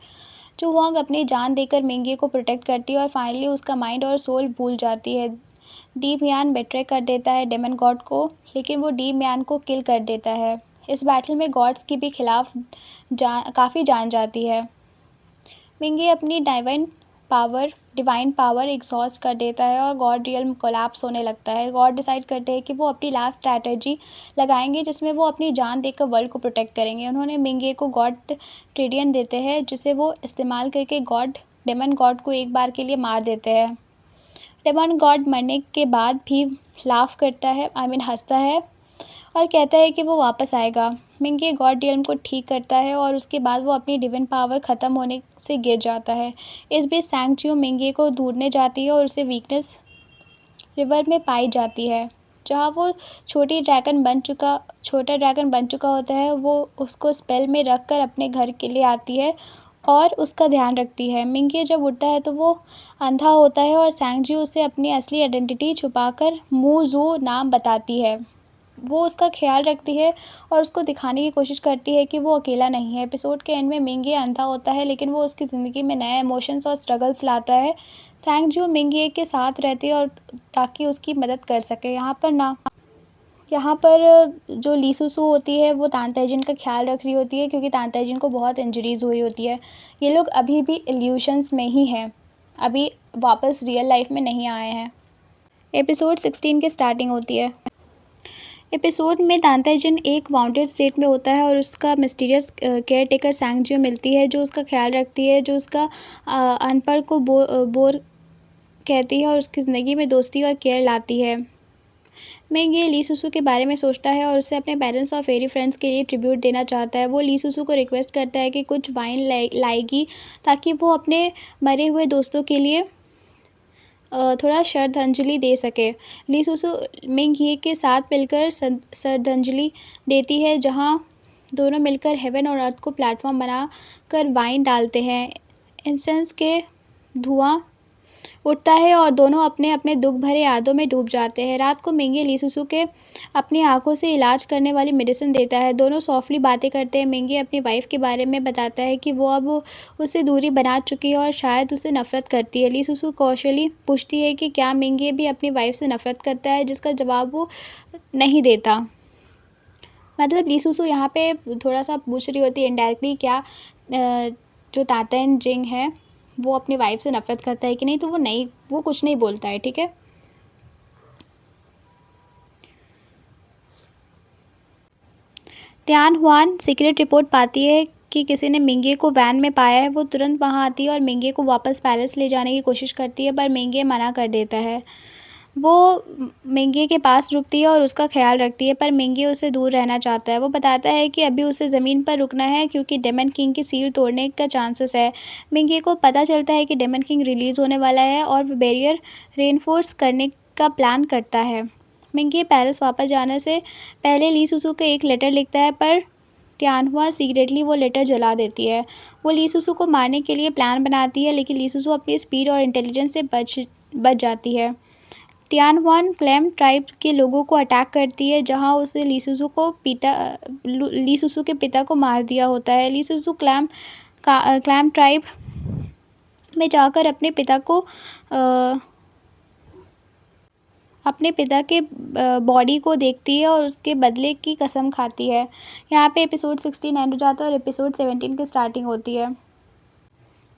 चू हुआंग अपनी जान देकर मिंगे को प्रोटेक्ट करती है और फाइनली उसका माइंड और सोल भूल जाती है। डी मियान बेट्रे कर देता है डेमन गॉड को, लेकिन वो डी मियान को किल कर देता है। इस बैटल में गॉड्स की भी खिलाफ काफ़ी जान जाती है। मिंगे अपनी डिवाइन पावर एग्जॉस्ट कर देता है और गॉड रियल्म कोलैप्स होने लगता है। गॉड डिसाइड करते हैं कि वो अपनी लास्ट स्ट्रैटेजी लगाएंगे जिसमें वो अपनी जान देकर वर्ल्ड को प्रोटेक्ट करेंगे। उन्होंने मिंगे को गॉड ट्रिडियन देते हैं जिसे वो इस्तेमाल करके डेमन गॉड को एक बार के लिए मार देते हैं। डेमन गॉड मरने के बाद भी लाफ करता है, हंसता है और कहता है कि वो वापस आएगा। मिंगे गॉड रियल्म को ठीक करता है और उसके बाद वो अपनी डिविन पावर ख़त्म होने से गिर जाता है। इस बीच सैंगजियो मिंगे को ढूंढने जाती है और उसे वीकनेस रिवर में पाई जाती है। जहाँ वो छोटा ड्रैगन बन चुका होता है, वो उसको स्पेल में रख कर अपने घर के लिए आती है और उसका ध्यान रखती है। मिंगे जब उठता है तो वो अंधा होता है और सैंगजी उसे अपनी असली आइडेंटिटी छुपाकर मूजू नाम बताती है। वो उसका ख्याल रखती है और उसको दिखाने की कोशिश करती है कि वो अकेला नहीं है। एपिसोड के एंड में मिंगे अंधा होता है, लेकिन वो उसकी ज़िंदगी में नए इमोशंस और स्ट्रगल्स लाता है। सैंगजू मिंगे के साथ रहती है और ताकि उसकी मदद कर सके। यहाँ पर जो ली सुसु होती है वो तान तैजिन का ख्याल रख रही होती है, क्योंकि तान तैजिन को बहुत इंजरीज़ हुई होती है। ये लोग अभी भी इल्यूशंस में ही हैं, अभी वापस रियल लाइफ में नहीं आए हैं। एपिसोड 16 की स्टार्टिंग होती है। एपिसोड में तान तैजिन एक वांटेड स्टेट में होता है और उसका मिस्टीरियस केयर टेकर सैंगजियो मिलती है, जो उसका ख्याल रखती है, जो उसका अनपढ़ को बोर कहती है और उसकी ज़िंदगी में दोस्ती और केयर लाती है। मिंग ये ली सुसु के बारे में सोचता है और उसे अपने पेरेंट्स और फेरी फ्रेंड्स के लिए ट्रिब्यूट देना चाहता है। वो ली सुसु को रिक्वेस्ट करता है कि कुछ वाइन लाएगी ताकि वो अपने मरे हुए दोस्तों के लिए थोड़ा श्रद्धांजलि दे सके। ली सुसु मिंग ये के साथ मिलकर श्रद्धांजलि देती है, जहाँ दोनों मिलकर हेवन और अर्थ को प्लेटफॉर्म बना कर वाइन डालते हैं। इंसेंस के धुआं उठता है और दोनों अपने अपने दुख भरे यादों में डूब जाते हैं। रात को मिंगे ली सुसु के अपनी आंखों से इलाज करने वाली मेडिसिन देता है। दोनों सॉफ्टली बातें करते हैं। मिंगे अपनी वाइफ के बारे में बताता है कि वो अब उससे दूरी बना चुकी है और शायद उससे नफरत करती है। ली सुसु कौशली पूछती है कि क्या मिंगे भी अपनी वाइफ से नफरत करता है, जिसका जवाब वो नहीं देता। मतलब ली सुसु यहाँ पे थोड़ा सा पूछ रही होती है इनडायरेक्टली, क्या जो तातन जिंग है वो अपनी वाइफ से नफरत करता है कि नहीं, तो वो कुछ नहीं बोलता है, ठीक है। त्यान हुआन सीक्रेट रिपोर्ट पाती है कि किसी ने मिंगे को वैन में पाया है। वो तुरंत वहाँ आती है और मिंगे को वापस पैलेस ले जाने की कोशिश करती है, पर मिंगे मना कर देता है। वो मिंगे के पास रुकती है और उसका ख्याल रखती है, पर मिंगे उसे दूर रहना चाहता है। वो बताता है कि अभी उसे ज़मीन पर रुकना है क्योंकि डेमन किंग की सील तोड़ने का चांसेस है। मिंगे को पता चलता है कि डेमन किंग रिलीज़ होने वाला है और वो बैरियर रेनफोर्स करने का प्लान करता है। मिंगे पेरिस वापस जाने से पहले ली सुसु को एक लेटर लिखता है, पर त्यानहुआ सीक्रेटली वो लेटर जला देती है। वो ली सुसु को मारने के लिए प्लान बनाती है, लेकिन ली सुसु अपनी स्पीड और इंटेलिजेंस से बच जाती है। तियानहुआन क्लैम ट्राइब के लोगों को अटैक करती है, जहां उसे ली सुसु के पिता को मार दिया होता है। ली सुसु क्लैम ट्राइब में जाकर अपने पिता के बॉडी को देखती है और उसके बदले की कसम खाती है। यहाँ पे एपिसोड 16 एंड हो जाता है और एपिसोड 17 की स्टार्टिंग होती है।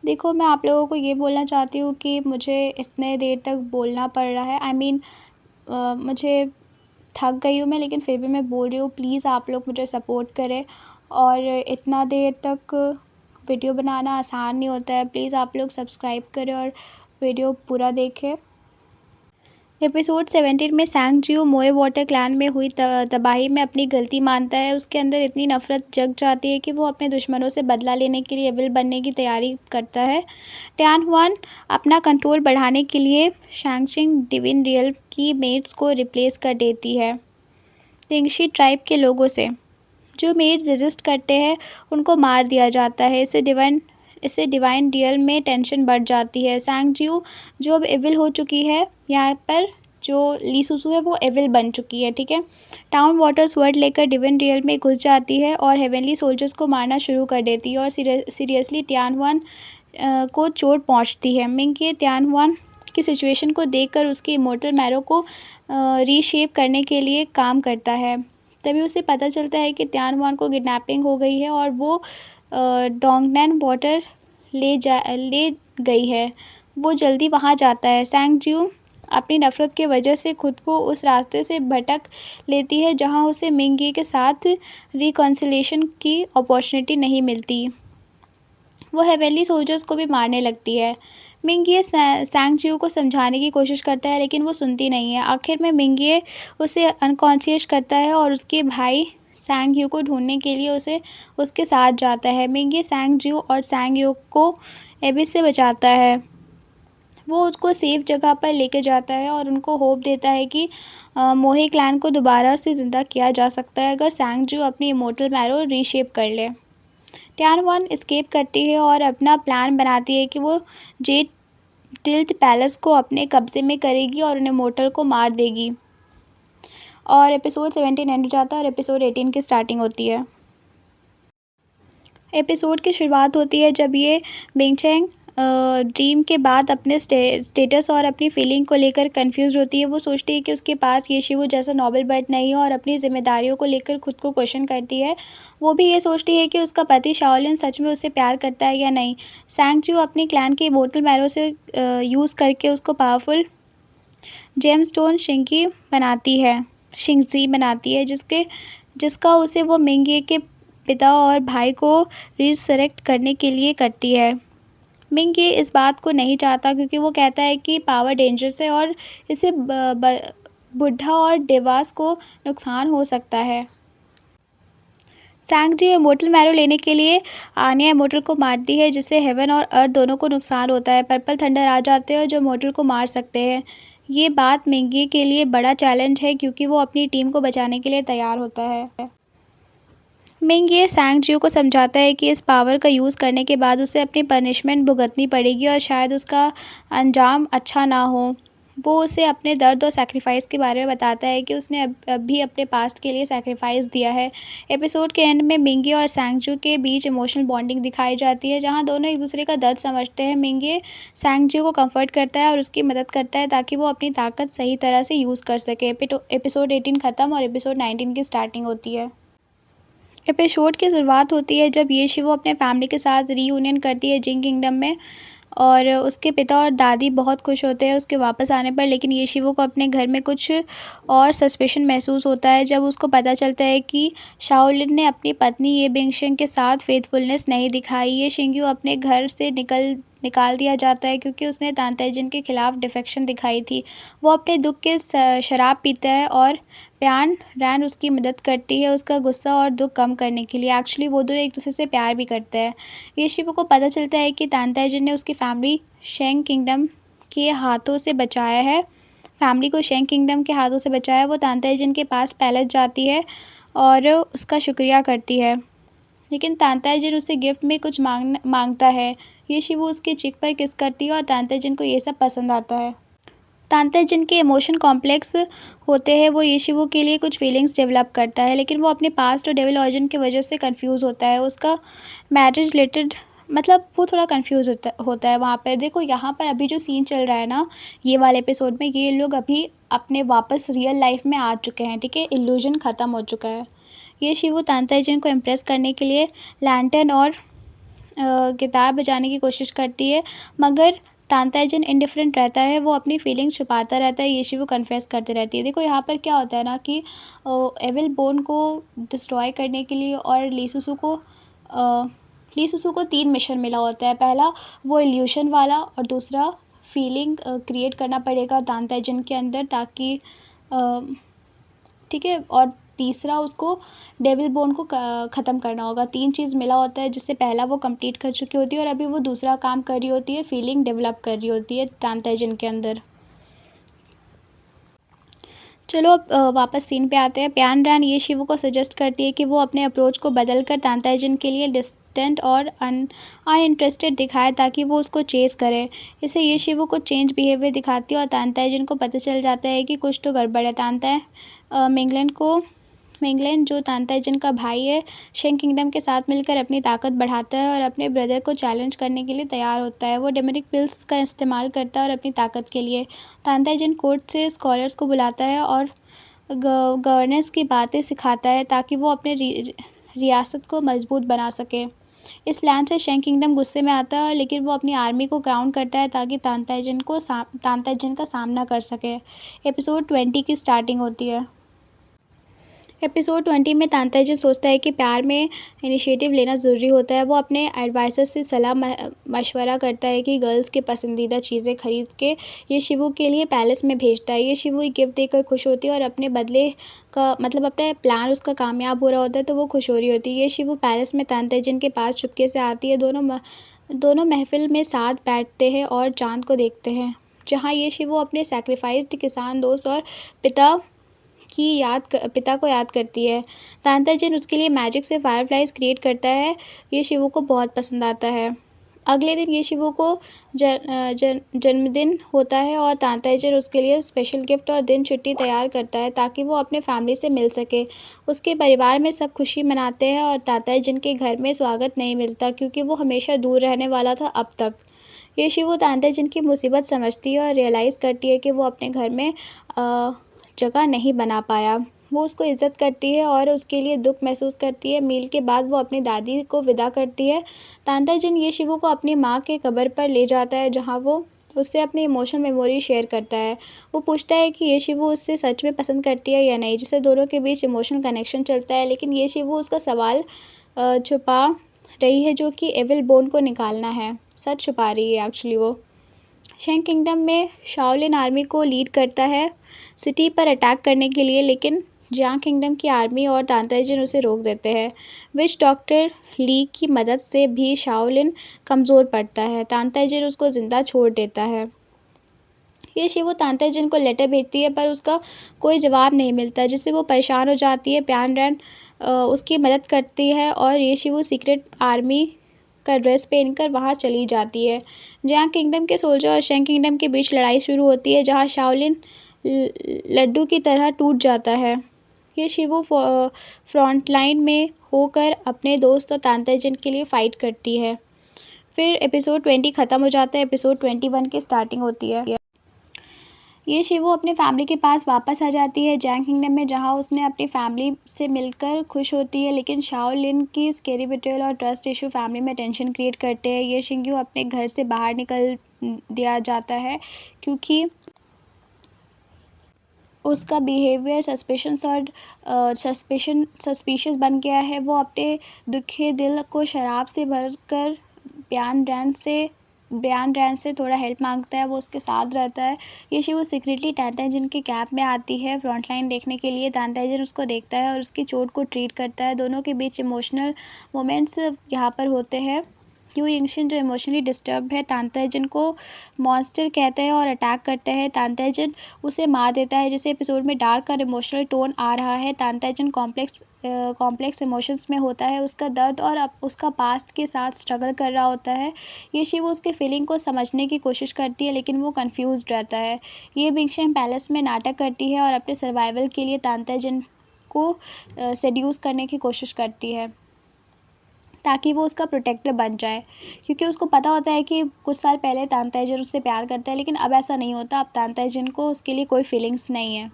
देखो, मैं आप लोगों को ये बोलना चाहती हूँ कि मुझे इतने देर तक बोलना पड़ रहा है। मुझे थक गई हूँ मैं, लेकिन फिर भी मैं बोल रही हूँ। प्लीज़ आप लोग मुझे सपोर्ट करें, और इतना देर तक वीडियो बनाना आसान नहीं होता है। प्लीज़ आप लोग सब्सक्राइब करें और वीडियो पूरा देखें। एपिसोड 17 में सैंगजियो मोए वाटर क्लैन में हुई तबाही में अपनी गलती मानता है। उसके अंदर इतनी नफरत जग जाती है कि वो अपने दुश्मनों से बदला लेने के लिए एविल बनने की तैयारी करता है। टैन हुआन अपना कंट्रोल बढ़ाने के लिए शैंगशिंग डिविन रियल की मेट्स को रिप्लेस कर देती है तिंगशी ट्राइब के लोगों से। जो मेट्स रेजिस्ट करते हैं उनको मार दिया जाता है। इससे डिवाइन रियल में टेंशन बढ़ जाती है। सैंगजियो जो अब एविल हो चुकी है, यहाँ पर जो ली सुसु है वो एविल बन चुकी है, ठीक है। टाउन वाटर स्वर्ड लेकर डिवाइन रियल में घुस जाती है और हेवनली सोल्जर्स को मारना शुरू कर देती है और सीरियसली त्यानहुआन को चोट पहुँचती है। मिंग के त्यानहुआन की सिचुएशन को देखकर उसके इमोर्टल मैरो को रीशेप करने के लिए काम करता है। तभी उसे पता चलता है कि त्यानहुआन को किडनैपिंग हो गई है और वो डोंगनैन वाटर ले गई है। वो जल्दी वहाँ जाता है। सैंगजियो अपनी नफ़रत की वजह से खुद को उस रास्ते से भटक लेती है जहाँ उसे मिंगे के साथ रिकॉन्सिलेशन की अपॉर्चुनिटी नहीं मिलती। वो हेवनली सोल्जर्स को भी मारने लगती है। मिंगे सैंगजियो को समझाने की कोशिश करता है, लेकिन वो सुनती नहीं है। आखिर में मिंगे उसे अनकॉन्शियस करता है और उसके भाई सैंगजियो को ढूंढने के लिए उसके साथ जाता है। मिंगे सैंगजियो और सैंगजियो को एबिस से बचाता है। वो उसको सेफ जगह पर लेके जाता है और उनको होप देता है कि मोहे क्लैन को दोबारा से ज़िंदा किया जा सकता है अगर सैंगजू अपनी इमोर्टल मैरो रीशेप कर ले। टियानवन एस्केप करती है और अपना प्लान बनाती है कि वो जेड टिल्ट पैलेस को अपने कब्जे में करेगी और उन्हें मोर्टल को मार देगी। और एपिसोड 17 एंड हो जाता है और एपिसोड 18 की स्टार्टिंग होती है। एपिसोड की शुरुआत होती है जब ये बिंगचैंग ड्रीम के बाद अपने स्टेटस और अपनी फीलिंग को लेकर कंफ्यूज होती है। वो सोचती है कि उसके पास ये शिवू जैसा नोबल बर्ड नहीं है और अपनी जिम्मेदारियों को लेकर खुद को क्वेश्चन करती है। वो भी ये सोचती है कि उसका पति शाओलिन सच में उससे प्यार करता है या नहीं। सैंगजू अपनी क्लैन के इमोर्टल मैरो से यूज़ करके उसको पावरफुल जेमस्टोन शिंगजी बनाती है जिसका उसे वो मिंगे के पिता और भाई को रिसरेक्ट करने के लिए करती है। मिंग ये इस बात को नहीं चाहता क्योंकि वो कहता है कि पावर डेंजरस है और इससे बुढ़ा और डेवास को नुकसान हो सकता है। सैंगजी इमोर्टल मैरो लेने के लिए आन्या इमोर्टल को मारती है जिससे हेवन और अर्थ दोनों को नुकसान होता है। पर्पल थंडर आ जाते हैं जो इमोर्टल को मार सकते हैं। ये बात मिंगी के लिए बड़ा चैलेंज है क्योंकि वो अपनी टीम को बचाने के लिए तैयार होता है। मिंग ये सैंगजियो को समझाता है कि इस पावर का यूज़ करने के बाद उसे अपनी पनिशमेंट भुगतनी पड़ेगी और शायद उसका अंजाम अच्छा ना हो। वो उसे अपने दर्द और सैक्रिफाइस के बारे में बताता है कि उसने अभी अपने पास्ट के लिए सैक्रिफाइस दिया है। एपिसोड के एंड में मिंगी और सैंगजियो के बीच इमोशनल बॉन्डिंग दिखाई जाती है जहाँ दोनों एक दूसरे का दर्द समझते हैं। मिंगी सैंगजियो को कंफर्ट करता है और उसकी मदद करता है ताकि वो अपनी ताकत सही तरह से यूज़ कर सके। एपिसोड 18 ख़त्म और एपिसोड 19 की स्टार्टिंग होती है। एपिसोड की शुरुआत होती है जब ये शिवू अपने फैमिली के साथ रीयूनियन करती है जिंग किंगडम में और उसके पिता और दादी बहुत खुश होते हैं उसके वापस आने पर। लेकिन ये शिवू को अपने घर में कुछ और सस्पिशन महसूस होता है जब उसको पता चलता है कि शाओलिन ने अपनी पत्नी ये बिंगशेंग के साथ फेथफुलनेस नहीं दिखाई। ये शिंग्यू अपने घर से निकाल दिया जाता है क्योंकि उसने तांताइजिन के खिलाफ डिफेक्शन दिखाई थी। वो अपने दुख के शराब पीता है और प्यान रैन उसकी मदद करती है उसका गुस्सा और दुख कम करने के लिए। एक्चुअली वो दोनों एक दूसरे से प्यार भी करते हैं। ये शिवू को पता चलता है कि तांताइजिन ने उसकी फैमिली शेंग किंगडम के हाथों से बचाया है। फैमिली को शेंग किंगडम के हाथों से बचाया। वो तांताइजिन के पास पैलेस जाती है और उसका शुक्रिया करती है लेकिन तांताइजिन उससे गिफ्ट में कुछ मांगता है। ये शिवू उसके चिक पर किस करती है और तांताइजिन को ये सब पसंद आता है। तांताइजिन के इमोशन कॉम्प्लेक्स होते हैं। वो ये शिवू के लिए कुछ फीलिंग्स डेवलप करता है लेकिन वो अपने पास्ट और डेविल ऑरिजिन की वजह से कंफ्यूज होता है। उसका मैरिज रिलेटेड मतलब वो थोड़ा कंफ्यूज होता है वहाँ पर। देखो यहाँ पर अभी जो सीन चल रहा है ना ये वाले एपिसोड में ये लोग अभी अपने वापस रियल लाइफ में आ चुके हैं। ठीक है, इल्यूजन ख़त्म हो चुका है। ये शिवू तांताइजिन को इम्प्रेस करने के लिए लैंटर्न और गिटार बजाने की कोशिश करती है मगर तांताइजिन इंडिफरेंट रहता है। वो अपनी फीलिंग्स छुपाता रहता है। ये शिवू कन्फेस करते रहती है। देखो यहाँ पर क्या होता है ना कि एविल बोन को डिस्ट्रॉय करने के लिए और लीसुसु को 3 मिशन मिला होता है। पहला वो इल्यूशन वाला और दूसरा फीलिंग क्रिएट करना पड़ेगा तांताइजिन के अंदर ताकि ठीक है, और तीसरा उसको डेविल बोन को ख़त्म करना होगा। 3 चीज़ मिला होता है जिससे पहला वो कंप्लीट कर चुकी होती है और अभी वो दूसरा काम कर रही होती है, फीलिंग डेवलप कर रही होती है तांताइजिन के अंदर। चलो अब वापस सीन पे आते हैं। प्यान रैन ये शिवू को सजेस्ट करती है कि वो अपने अप्रोच को बदल कर तांताइजिन के लिए डिस्टेंट और अनइंटरेस्टेड दिखाए ताकि वो उसको चेस करे। इससे ये शिवू को चेंज बिहेवियर दिखाती है और तांताइजिन को पता चल जाता है कि कुछ तो गड़बड़ है। मिंगलैंड जो तांताइजिन का भाई है शेंग किंगडम के साथ मिलकर अपनी ताकत बढ़ाता है और अपने ब्रदर को चैलेंज करने के लिए तैयार होता है। वो डेमेरिक पिल्स का इस्तेमाल करता है और अपनी ताकत के लिए तांताइजिन कोर्ट से स्कॉलर्स को बुलाता है और गवर्नेंस की बातें सिखाता है ताकि वो अपने रियासत को मजबूत बना सके। इस प्लान से शेंग किंगडम गुस्से में आता है लेकिन वो अपनी आर्मी को ग्राउंड करता है ताकि तांताइजिन का सामना कर सके। एपिसोड 20 की स्टार्टिंग होती है। एपिसोड 20 में तांताइजिन सोचता है कि प्यार में इनिशिएटिव लेना ज़रूरी होता है। वो अपने एडवाइज़र से सलाह मशवरा करता है कि गर्ल्स के पसंदीदा चीज़ें खरीद के ये शिवू के लिए पैलेस में भेजता है। ये शिवू एक गिफ्ट देकर खुश होती है और अपने बदले का मतलब अपना प्लान उसका कामयाब हो रहा होता है तो वो खुश हो रही होती है। ये शिवू पैलेस में तांताइजिन के पास चुपके से आती है। दोनों दोनों महफिल में साथ बैठते हैं और चांद को देखते हैं, जहाँ ये शिवो अपने सैक्रिफाइस्ड किसान दोस्त और पिता पिता को याद करती है। तांताजिन उसके लिए मैजिक से फायरफ्लाइज क्रिएट करता है। ये शिवो को बहुत पसंद आता है। अगले दिन ये शिवो को जन्मदिन होता है और तांताजिन उसके लिए स्पेशल गिफ्ट और दिन छुट्टी तैयार करता है ताकि वो अपने फैमिली से मिल सके। उसके परिवार में सब खुशी मनाते हैं और तांताजिन के घर में स्वागत नहीं मिलता क्योंकि वो हमेशा दूर रहने वाला था अब तक। ये शिवो तांताजिन की मुसीबत समझती है और रियलाइज़ करती है कि वो अपने घर में जगह नहीं बना पाया। वो उसको इज़्ज़त करती है और उसके लिए दुःख महसूस करती है। मील के बाद वो अपनी दादी को विदा करती है। तांताजिन ये शिवो को अपनी माँ के कब्र पर ले जाता है जहाँ वो उससे अपनी इमोशनल मेमोरी शेयर करता है। वो पूछता है कि ये शिवो उससे सच में पसंद करती है या नहीं, जिससे दोनों के बीच इमोशनल कनेक्शन चलता है। लेकिन ये शिवो उसका सवाल छुपा रही है जो कि एविल बोन को निकालना है। सच छुपा रही है एक्चुअली वो। शेंग किंगडम में शाओलिन आर्मी को लीड करता है सिटी पर अटैक करने के लिए, लेकिन जियांग किंगडम की आर्मी और तांताजिन उसे रोक देते हैं। विच डॉक्टर ली की मदद से भी शाओलिन कमज़ोर पड़ता है। तांताजिन उसको ज़िंदा छोड़ देता है। ये शिवो तांताजिन को लेटर भेजती है पर उसका कोई जवाब नहीं मिलता, जिससे वो परेशान हो जाती है। प्यान रैन उसकी मदद करती है और ये शिवो सीक्रेट आर्मी का ड्रेस पहनकर वहाँ चली जाती है। जियांग किंगडम के सोल्जर और शेंग किंगडम के बीच लड़ाई शुरू होती है जहाँ शाओलिन लड्डू की तरह टूट जाता है। ये शिवो फ्रंटलाइन में होकर अपने दोस्त और तांताजिन के लिए फ़ाइट करती है। फिर एपिसोड 20 ख़त्म हो जाता है। एपिसोड 21 की स्टार्टिंग होती है। ये शिवो अपने फैमिली के पास वापस आ जाती है जियांग किंगडम में, जहाँ उसने अपनी फैमिली से मिलकर खुश होती है। लेकिन शाओलिन की स्केरी बिट्रेयल और ट्रस्ट इशू फैमिली में टेंशन क्रिएट करते हैं। ये शिंग्यू अपने घर से बाहर निकल दिया जाता है क्योंकि उसका बिहेवियर सस्पिशियस बन गया है। वो अपने दुखे दिल को शराब से भरकर ब्यान रैन से थोड़ा हेल्प मांगता है। वो उसके साथ रहता है। ये शिव सीक्रेटली तांताजिन के कैंप में आती है फ्रंटलाइन देखने के लिए। तांताजिन उसको देखता है और उसकी चोट को ट्रीट करता है। दोनों के बीच इमोशनल मोमेंट्स यहाँ पर होते हैं। यू यंगशन जो इमोशनली डिस्टर्ब है तांताजिन को मॉन्स्टर कहता है और अटैक करता है। तांताजिन उसे मार देता है, जिसे एपिसोड में डार्क और इमोशनल टोन आ रहा है। तांताजिन कॉम्प्लेक्स इमोशंस में होता है। उसका दर्द और उसका पास्ट के साथ स्ट्रगल कर रहा होता है। ये शिव उसके फीलिंग को समझने की कोशिश करती है, लेकिन वो कंफ्यूज्ड रहता है। ये बिंगशेन पैलेस में नाटक करती है और अपने सर्वाइवल के लिए तांताजिन को सेड्यूस करने की कोशिश करती है ताकि वो उसका प्रोटेक्टर बन जाए, क्योंकि उसको पता होता है कि कुछ साल पहले तांताजिन उससे प्यार करता है, लेकिन अब ऐसा नहीं होता। अब तांताजिन को उसके लिए कोई फीलिंग्स नहीं है।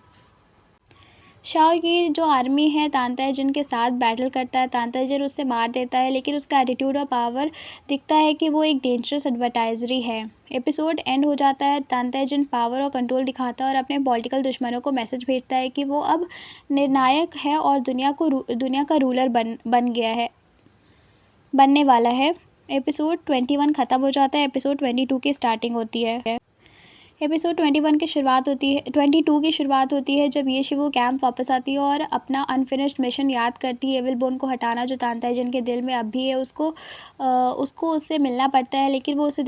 शाओ की जो आर्मी है तांताजिन के साथ बैटल करता है। तांताजिन उससे मार देता है, लेकिन उसका एटीट्यूड और पावर दिखता है कि वो एक डेंजरस एडवर्टाइजरी है। एपिसोड एंड हो जाता है। तांताजिन पावर और कंट्रोल दिखाता है और अपने पॉलिटिकल दुश्मनों को मैसेज भेजता है कि वो अब निर्णायक है और दुनिया का रूलर बनने वाला है। एपिसोड 21 ख़त्म हो जाता है। एपिसोड 22 की स्टार्टिंग होती है। एपिसोड 22 की शुरुआत होती है जब ये शिवो कैंप वापस आती है और अपना अनफिनिश्ड मिशन याद करती है। एविल बोन को हटाना जो तांताजिन के दिल में अब भी है। उसको उससे मिलना पड़ता है, लेकिन वो उसे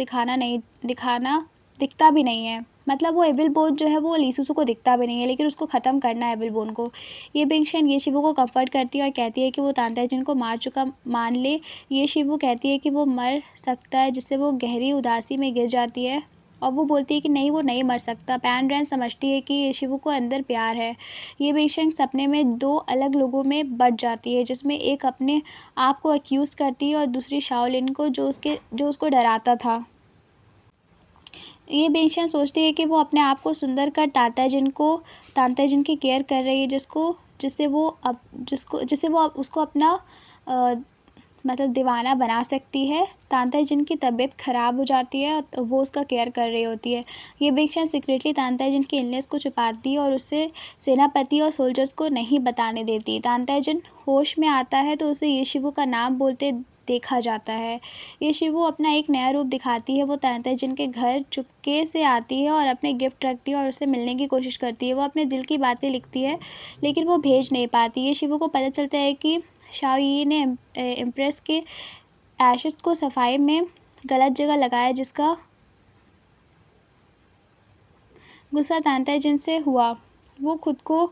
दिखता भी नहीं है। मतलब वो एविल बोन जो है वो ली सुसु को दिखता भी नहीं है, लेकिन उसको ख़त्म करना है एविल बोन को। ये बिंगशेन ये शिवो को कंफर्ट करती है और कहती है कि वो तांताजिन को मार चुका मान ले। ये शिवो कहती है कि वो मर सकता है, जिससे वो गहरी उदासी में गिर जाती है और वो बोलती है कि नहीं, वो नहीं मर सकता। पैन रैन समझती है कि ये शिवो को अंदर प्यार है। ये बेशक सपने में दो अलग लोगों में बट जाती है, जिसमें एक अपने आप को अक्यूज़ करती है और दूसरी शाओलिन को जो उसको डराता था। ये बेशक सोचती है कि वो अपने आप को सुंदर कर तांताजिन की केयर कर रही है, जिससे वो उसको अपना मतलब दीवाना बना सकती है। तांताजिन की तबीयत ख़राब हो जाती है तो वो उसका केयर कर रही होती है। ये बिंगशेन सीक्रेटली तांताजिन की इलनेस को छुपाती है और उससे सेनापति और सोल्जर्स को नहीं बताने देती। तांताजिन होश में आता है तो उसे ये शिवो का नाम बोलते देखा जाता है। ये शिवो अपना एक नया रूप दिखाती है। वो तांताजिन के घर चुपके से आती है और अपने गिफ्ट रखती है और उससे मिलने की कोशिश करती है। वो अपने दिल की बातें लिखती है, लेकिन वो भेज नहीं पाती। ये शिवो को पता चलता है कि शाओ यी ने एम्प्रेस के एशेज़ को सफाई में गलत जगह लगाया, जिसका गुस्सा तांताजिन से हुआ। वो खुद को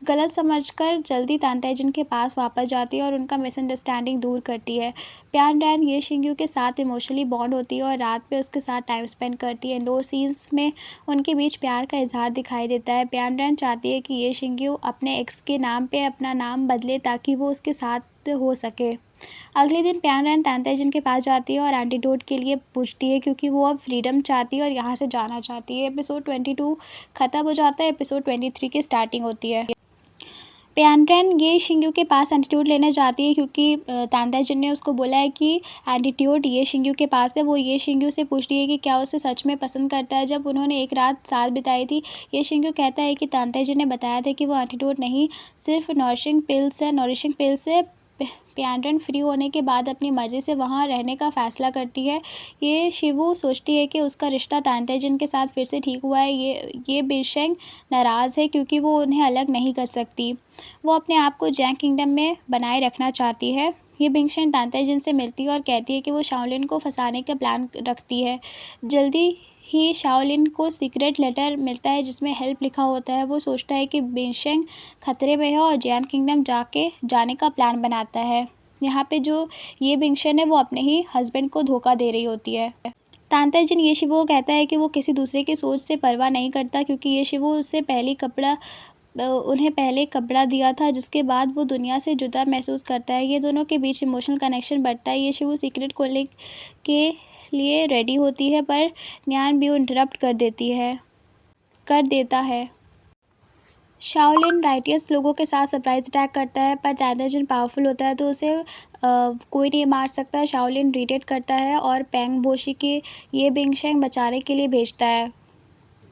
गलत समझकर जल्दी तांताजिन के पास वापस जाती है और उनका मिसअंडरस्टैंडिंग दूर करती है। प्यान रैन ये शिंग्यू के साथ इमोशनली बॉन्ड होती है और रात में उसके साथ टाइम स्पेंड करती है। इंडोर सीन्स में उनके बीच प्यार का इजहार दिखाई देता है। प्यान रैन चाहती है कि ये शिंग्यू अपने एक्स के नाम पे अपना नाम बदले ताकि वो उसके साथ हो सके। अगले दिन प्यान रैन तांताजिन के पास जाती है और एंटीडोट के लिए पूछती है, क्योंकि वो अब फ्रीडम चाहती है और यहाँ से जाना चाहती है। एपिसोड 22 ख़त्म हो जाता है। एपिसोड 23 की स्टार्टिंग होती है। प्यान रैन ये शिंग्यू के पास एंटीट्यूड लेने जाती है, क्योंकि तांताजिन ने उसको बोला है कि एंटीट्यूड ये शिंग्यू के पास है। वो ये शिंग्यू से पूछती है कि क्या उसे सच में पसंद करता है। जब उन्होंने एक रात साथ बिताई थी, ये शिंग्यू कहता है कि तांताजिन ने बताया था कि वो एंटीट्यूड नहीं, सिर्फ नॉरिशिंग पिल्स है। प्यान रैन फ्री होने के बाद अपनी मर्ज़ी से वहाँ रहने का फ़ैसला करती है। ये शिवू सोचती है कि उसका रिश्ता तांताजिन के साथ फिर से ठीक हुआ है। ये बेशंग नाराज़ है, क्योंकि वो उन्हें अलग नहीं कर सकती। वो अपने आप को जैंग किंगडम में बनाए रखना चाहती है। ये बिंगशन तांताजिन से मिलती है और कहती है कि वो शाओलिन को फंसाने का प्लान रखती है। जल्दी ही शाओलिन को सीक्रेट लेटर मिलता है जिसमें हेल्प लिखा होता है। वो सोचता है कि बिंगशेंग खतरे में है और जैन किंगडम जाने का प्लान बनाता है। यहाँ पे जो ये बिंगशन है वो अपने ही हस्बैंड को धोखा दे रही होती है। तांताजिन ये शिवो को कहता है कि वो किसी दूसरे की सोच से परवाह नहीं करता, क्योंकि ये शिवो उससे उन्हें पहले कपड़ा दिया था, जिसके बाद वो दुनिया से जुदा महसूस करता है। ये दोनों के बीच इमोशनल कनेक्शन बढ़ता है। ये शिवू सीक्रेट खोलने के लिए रेडी होती है, पर न्यान भी इंटरप्ट कर देता है। शाओलिन राइटियस लोगों के साथ सरप्राइज अटैक करता है, पर तांताजिन पावरफुल होता है तो उसे कोई नहीं मार सकता। शाओलिन रिटेट करता है और पेंग बोशी के ये बिंगशेंग बचाने के लिए भेजता है।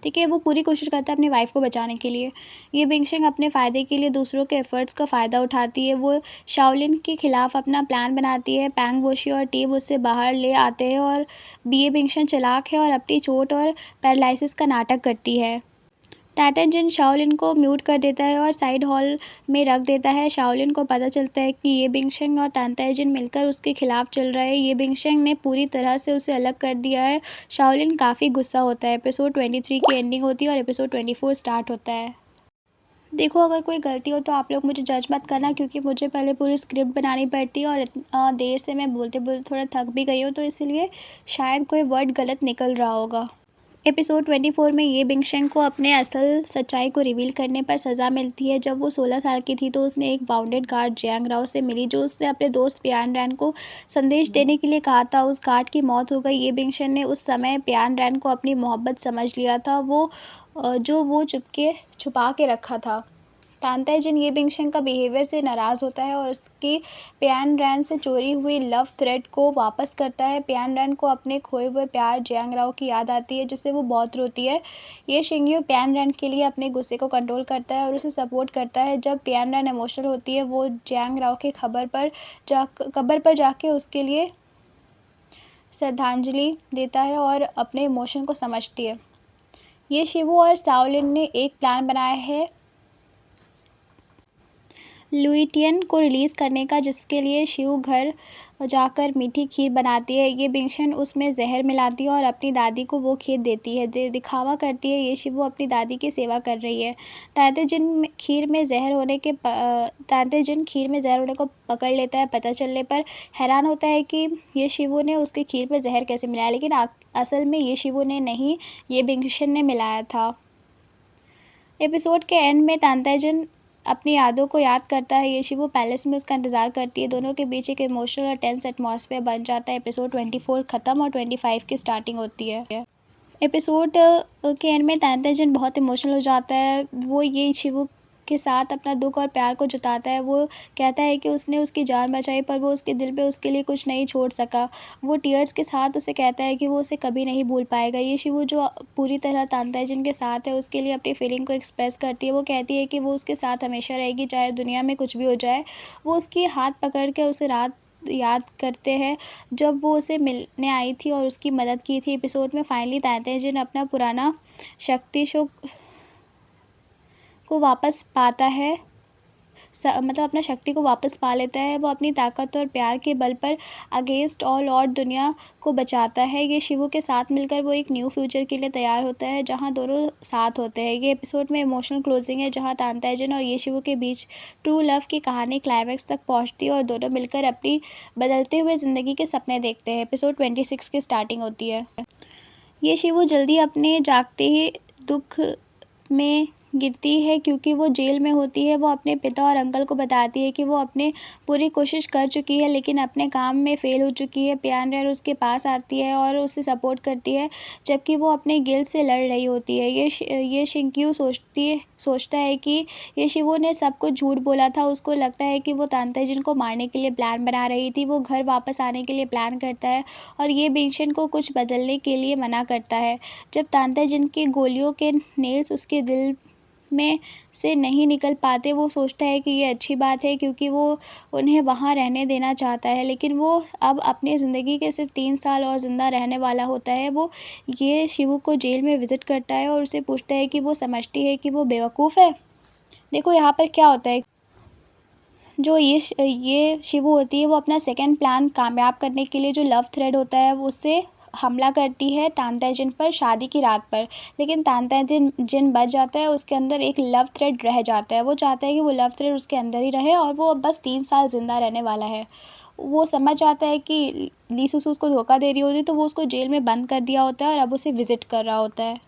ठीक है, वो पूरी कोशिश करता है अपनी वाइफ को बचाने के लिए। ये बिंगशेंग अपने फ़ायदे के लिए दूसरों के एफर्ट्स का फ़ायदा उठाती है। वो शाओलिन के खिलाफ अपना प्लान बनाती है। पैंग बोशी और टीम उससे बाहर ले आते हैं और ये बिंगशेंग चालाक है और अपनी चोट और पैरालिसिस का नाटक करती है। तांताजिन शाओलिन को म्यूट कर देता है और साइड हॉल में रख देता है। शाओलिन को पता चलता है कि ये बिंगशेंग और तांताजिन मिलकर उसके खिलाफ चल रहा है। ये बिंगशेंग ने पूरी तरह से उसे अलग कर दिया है। शाओलिन काफ़ी गुस्सा होता है। एपिसोड 23 की एंडिंग होती है और एपिसोड 24 स्टार्ट होता है। देखो, अगर कोई गलती हो तो आप लोग मुझे जज मत करना, क्योंकि मुझे पहले पूरी स्क्रिप्ट बनानी पड़ती है और इतना देर से मैं बोलते बोलते थोड़ा थक भी गई हूँ, तो इसीलिए शायद कोई वर्ड गलत निकल रहा होगा। एपिसोड 24 में ये बिंगशेंग को अपने असल सच्चाई को रिवील करने पर सज़ा मिलती है। जब वो 16 साल की थी तो उसने एक बाउंडेड गार्ड जैंग राव से मिली, जो उससे अपने दोस्त प्यान रैन को संदेश देने के लिए कहा था। उस गार्ड की मौत हो गई। ये बिंगशेंग ने उस समय प्यान रैन को अपनी मोहब्बत समझ लिया था, जो वो छुपा के रखा था। तांताजिन ये बिंगशेंग का बिहेवियर से नाराज़ होता है और उसकी प्यान रैन से चोरी हुई लव थ्रेड को वापस करता है। प्यान रैन को अपने खोए हुए प्यार जैंग राव की याद आती है, जिससे वो बहुत रोती है। ये शिंग्यू प्यान रैन के लिए अपने गुस्से को कंट्रोल करता है और उसे सपोर्ट करता है। जब प्यान रैन इमोशनल होती है, वो जैंग राव के कब्र पर जाके उसके लिए श्रद्धांजलि देता है और अपने इमोशन को समझती है। ये शिवू और शाओलिन ने एक प्लान बनाया है लुइटियन को रिलीज़ करने का, जिसके लिए शिव घर जाकर मीठी खीर बनाती है। ये बिंगशन उसमें जहर मिलाती है और अपनी दादी को वो खीर देती है। दिखावा करती है ये शिव अपनी दादी की सेवा कर रही है। तांताजिन खीर में जहर होने को पकड़ लेता है। पता चलने पर हैरान होता है कि ये शिवू ने उसके खीर में जहर कैसे मिलाया, लेकिन असल में ये शिवू ने नहीं, ये बिंगशन ने मिलाया था। एपिसोड के एंड में तांताजिन अपनी यादों को याद करता है। ये शिवू पैलेस में उसका इंतज़ार करती है। दोनों के बीच एक इमोशनल और टेंस एटमॉस्फेयर बन जाता है। एपिसोड 24 ख़त्म और 25 की स्टार्टिंग होती है। एपिसोड के एंड में तांताजिन बहुत इमोशनल हो जाता है। वो ये शिवू के साथ अपना दुख और प्यार को जताता है। वो कहता है कि उसने उसकी जान बचाई, पर वो उसके दिल पे उसके लिए कुछ नहीं छोड़ सका। वो टीयर्स के साथ उसे कहता है कि वो उसे कभी नहीं भूल पाएगा। ये शिवू जो पूरी तरह तांताजिन के साथ है, उसके लिए अपनी फीलिंग को एक्सप्रेस करती है। वो कहती है कि वो उसके साथ हमेशा रहेगी, चाहे दुनिया में कुछ भी हो जाए। वो उसकी हाथ पकड़ के उसे रात याद करते हैं जब वो उसे मिलने आई थी और उसकी मदद की थी। एपिसोड में फाइनली तांताजिन अपना पुराना शक्ति को वापस पाता है। मतलब अपना शक्ति को वापस पा लेता है। वो अपनी ताकत और प्यार के बल पर अगेंस्ट ऑल और दुनिया को बचाता है। ये शिवू के साथ मिलकर वो एक न्यू फ्यूचर के लिए तैयार होता है जहाँ दोनों साथ होते हैं। ये एपिसोड में इमोशनल क्लोजिंग है जहाँ तांताइजन और ये शिवू के बीच ट्रू लव की कहानी क्लाइमैक्स तक पहुँचती है और दोनों मिलकर अपनी बदलते हुए ज़िंदगी के सपने देखते हैं। एपिसोड 26 की स्टार्टिंग होती है। ये शिवू जल्दी अपने जागते ही दुख में गिरती है क्योंकि वो जेल में होती है। वो अपने पिता और अंकल को बताती है कि वो अपने पूरी कोशिश कर चुकी है लेकिन अपने काम में फ़ेल हो चुकी है। पियान उसके पास आती है और उसे सपोर्ट करती है जबकि वो अपने गिल्ट से लड़ रही होती है। ये शिंक्यू सोचता है कि ये शिवू ने सब कुछ झूठ बोला था। उसको लगता है कि वो तांताजिन को मारने के लिए प्लान बना रही थी। वो घर वापस आने के लिए प्लान करता है और ये बिंगशन को कुछ बदलने के लिए मना करता है। जब तांताजिन की गोलियों के नेल्स उसके दिल में से नहीं निकल पाते, वो सोचता है कि ये अच्छी बात है क्योंकि वो उन्हें वहाँ रहने देना चाहता है। लेकिन वो अब अपनी ज़िंदगी के सिर्फ 3 साल और ज़िंदा रहने वाला होता है। वो ये शिवू को जेल में विज़िट करता है और उसे पूछता है कि वो समझती है कि वो बेवकूफ़ है। देखो यहाँ पर क्या होता है, जो ये शिवू होती है वो अपना सेकंड प्लान कामयाब करने के लिए जो लव थ्रेड होता है वो उससे हमला करती है तांताजिन पर शादी की रात पर। लेकिन तांताजिन बच जाता है, उसके अंदर एक लव थ्रेड रह जाता है। वो चाहता है कि वो लव थ्रेड उसके अंदर ही रहे और वो अब बस 3 साल ज़िंदा रहने वाला है। वो समझ आता है कि ली सुसु उसको धोखा दे रही होती है तो वो उसको जेल में बंद कर दिया होता है और अब उसे विज़िट कर रहा होता है।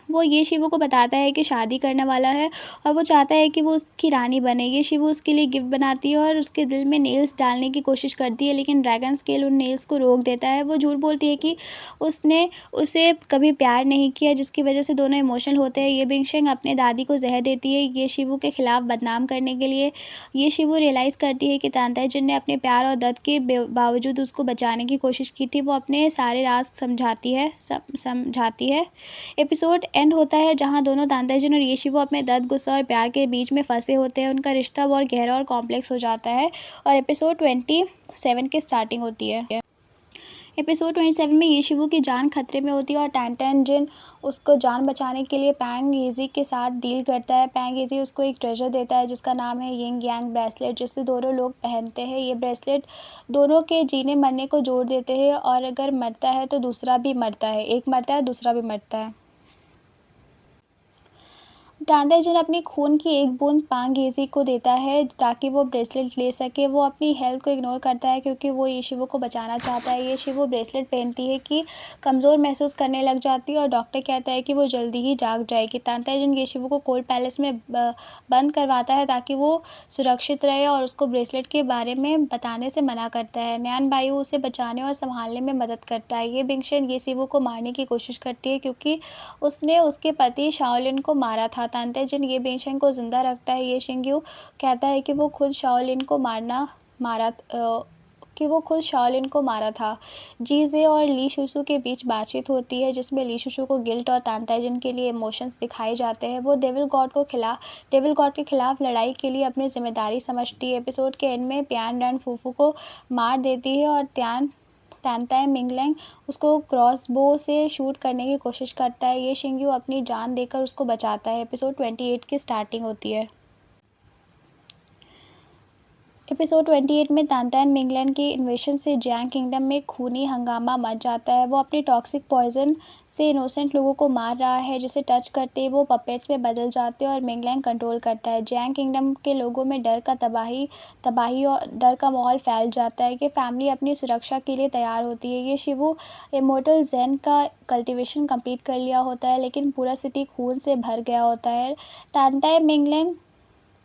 वो ये शिवू को बताता है कि शादी करने वाला है और वो चाहता है कि वो उसकी रानी बने। ये शिवू उसके लिए गिफ्ट बनाती है और उसके दिल में नेल्स डालने की कोशिश करती है लेकिन ड्रैगन स्केल उन नेल्स को रोक देता है। वो झूठ बोलती है कि उसने उसे कभी प्यार नहीं किया जिसकी वजह से दोनों इमोशनल होते हैं। ये बिंगशेंग अपने दादी को जहर देती है ये शिवू के खिलाफ बदनाम करने के लिए। ये शिवू रियलाइज़ करती है कि तांताजिन ने अपने प्यार और दर्द के बावजूद उसको बचाने की कोशिश की थी। वो अपने सारे राज समझाती है। एपिसोड एंड होता है जहाँ दोनों तांताजिन और ये शिवू अपने दर्द, गुस्सा और प्यार के बीच में फंसे होते हैं। उनका रिश्ता बहुत गहरा और कॉम्प्लेक्स हो जाता है और एपिसोड 27 की स्टार्टिंग होती है। एपिसोड 27 में ये शिवू की जान खतरे में होती है और तांताजिन उसको जान बचाने के लिए पैंग यीज़ी के साथ डील करता है। पैंग यीज़ी उसको एक ट्रेजर देता है जिसका नाम है यिंग यांग ब्रेसलेट, जिसे दोनों लोग पहनते हैं। ये ब्रेसलेट दोनों के जीने मरने को जोड़ देते हैं और अगर मरता है तो दूसरा भी मरता है, एक मरता है दूसरा भी मरता है। तांताजिन अपनी खून की एक बूंद पैंग यीज़ी को देता है ताकि वो ब्रेसलेट ले सके। वो अपनी हेल्थ को इग्नोर करता है क्योंकि वो ये शिवू को बचाना चाहता है। ये शिवू ब्रेसलेट पहनती है कि कमज़ोर महसूस करने लग जाती है और डॉक्टर कहता है कि वो जल्दी ही जाग जाएगी। तांताजिन ये शिवू को कोल्ड पैलेस में बंद करवाता है ताकि वो सुरक्षित रहे और उसको ब्रेसलेट के बारे में बताने से मना करता है। नैन बायू उसे बचाने और संभालने में मदद करता है। ये बिंगशन ये शिवू को मारने की कोशिश करती है क्योंकि उसने उसके पति शाओलिन को मारा था। तांताजिन ये बिंगशन को जिंदा रखता है। ये शिंग्यू कहता है कि वो खुद शाओलिन को मारा था। जीजे और ली शुशु के बीच बातचीत होती है जिसमें ली शुशु को गिल्ट और तांताजिन के लिए इमोशंस दिखाए जाते हैं। वो डेविल गॉड के खिलाफ लड़ाई के लिए अपनी जिम्मेदारी समझती है। एपिसोड के एंड में पियान रन फूफू को मार देती है और तानताई मिंगलेंग उसको क्रॉसबो से शूट करने की कोशिश करता है। ये शिंग्यू अपनी जान देकर उसको बचाता है। एपिसोड 28 की स्टार्टिंग होती है। एपिसोड 28 में तानतान मिंगलैंड की इन्वेशन से जियांग किंगडम में खूनी हंगामा मच जाता है। वो अपनी टॉक्सिक पॉइजन से इनोसेंट लोगों को मार रहा है जिसे टच करते ही वो पपेट्स में बदल जाते हैं और मिंगलैंड कंट्रोल करता है। जियांग किंगडम के लोगों में तबाही और डर का माहौल फैल जाता है कि फैमिली अपनी सुरक्षा के लिए तैयार होती है। ये शिवू इमोर्टल जेन का कल्टिवेशन कंप्लीट कर लिया होता है लेकिन पूरा सिटी खून से भर गया होता है। तानताई मिंगलैंड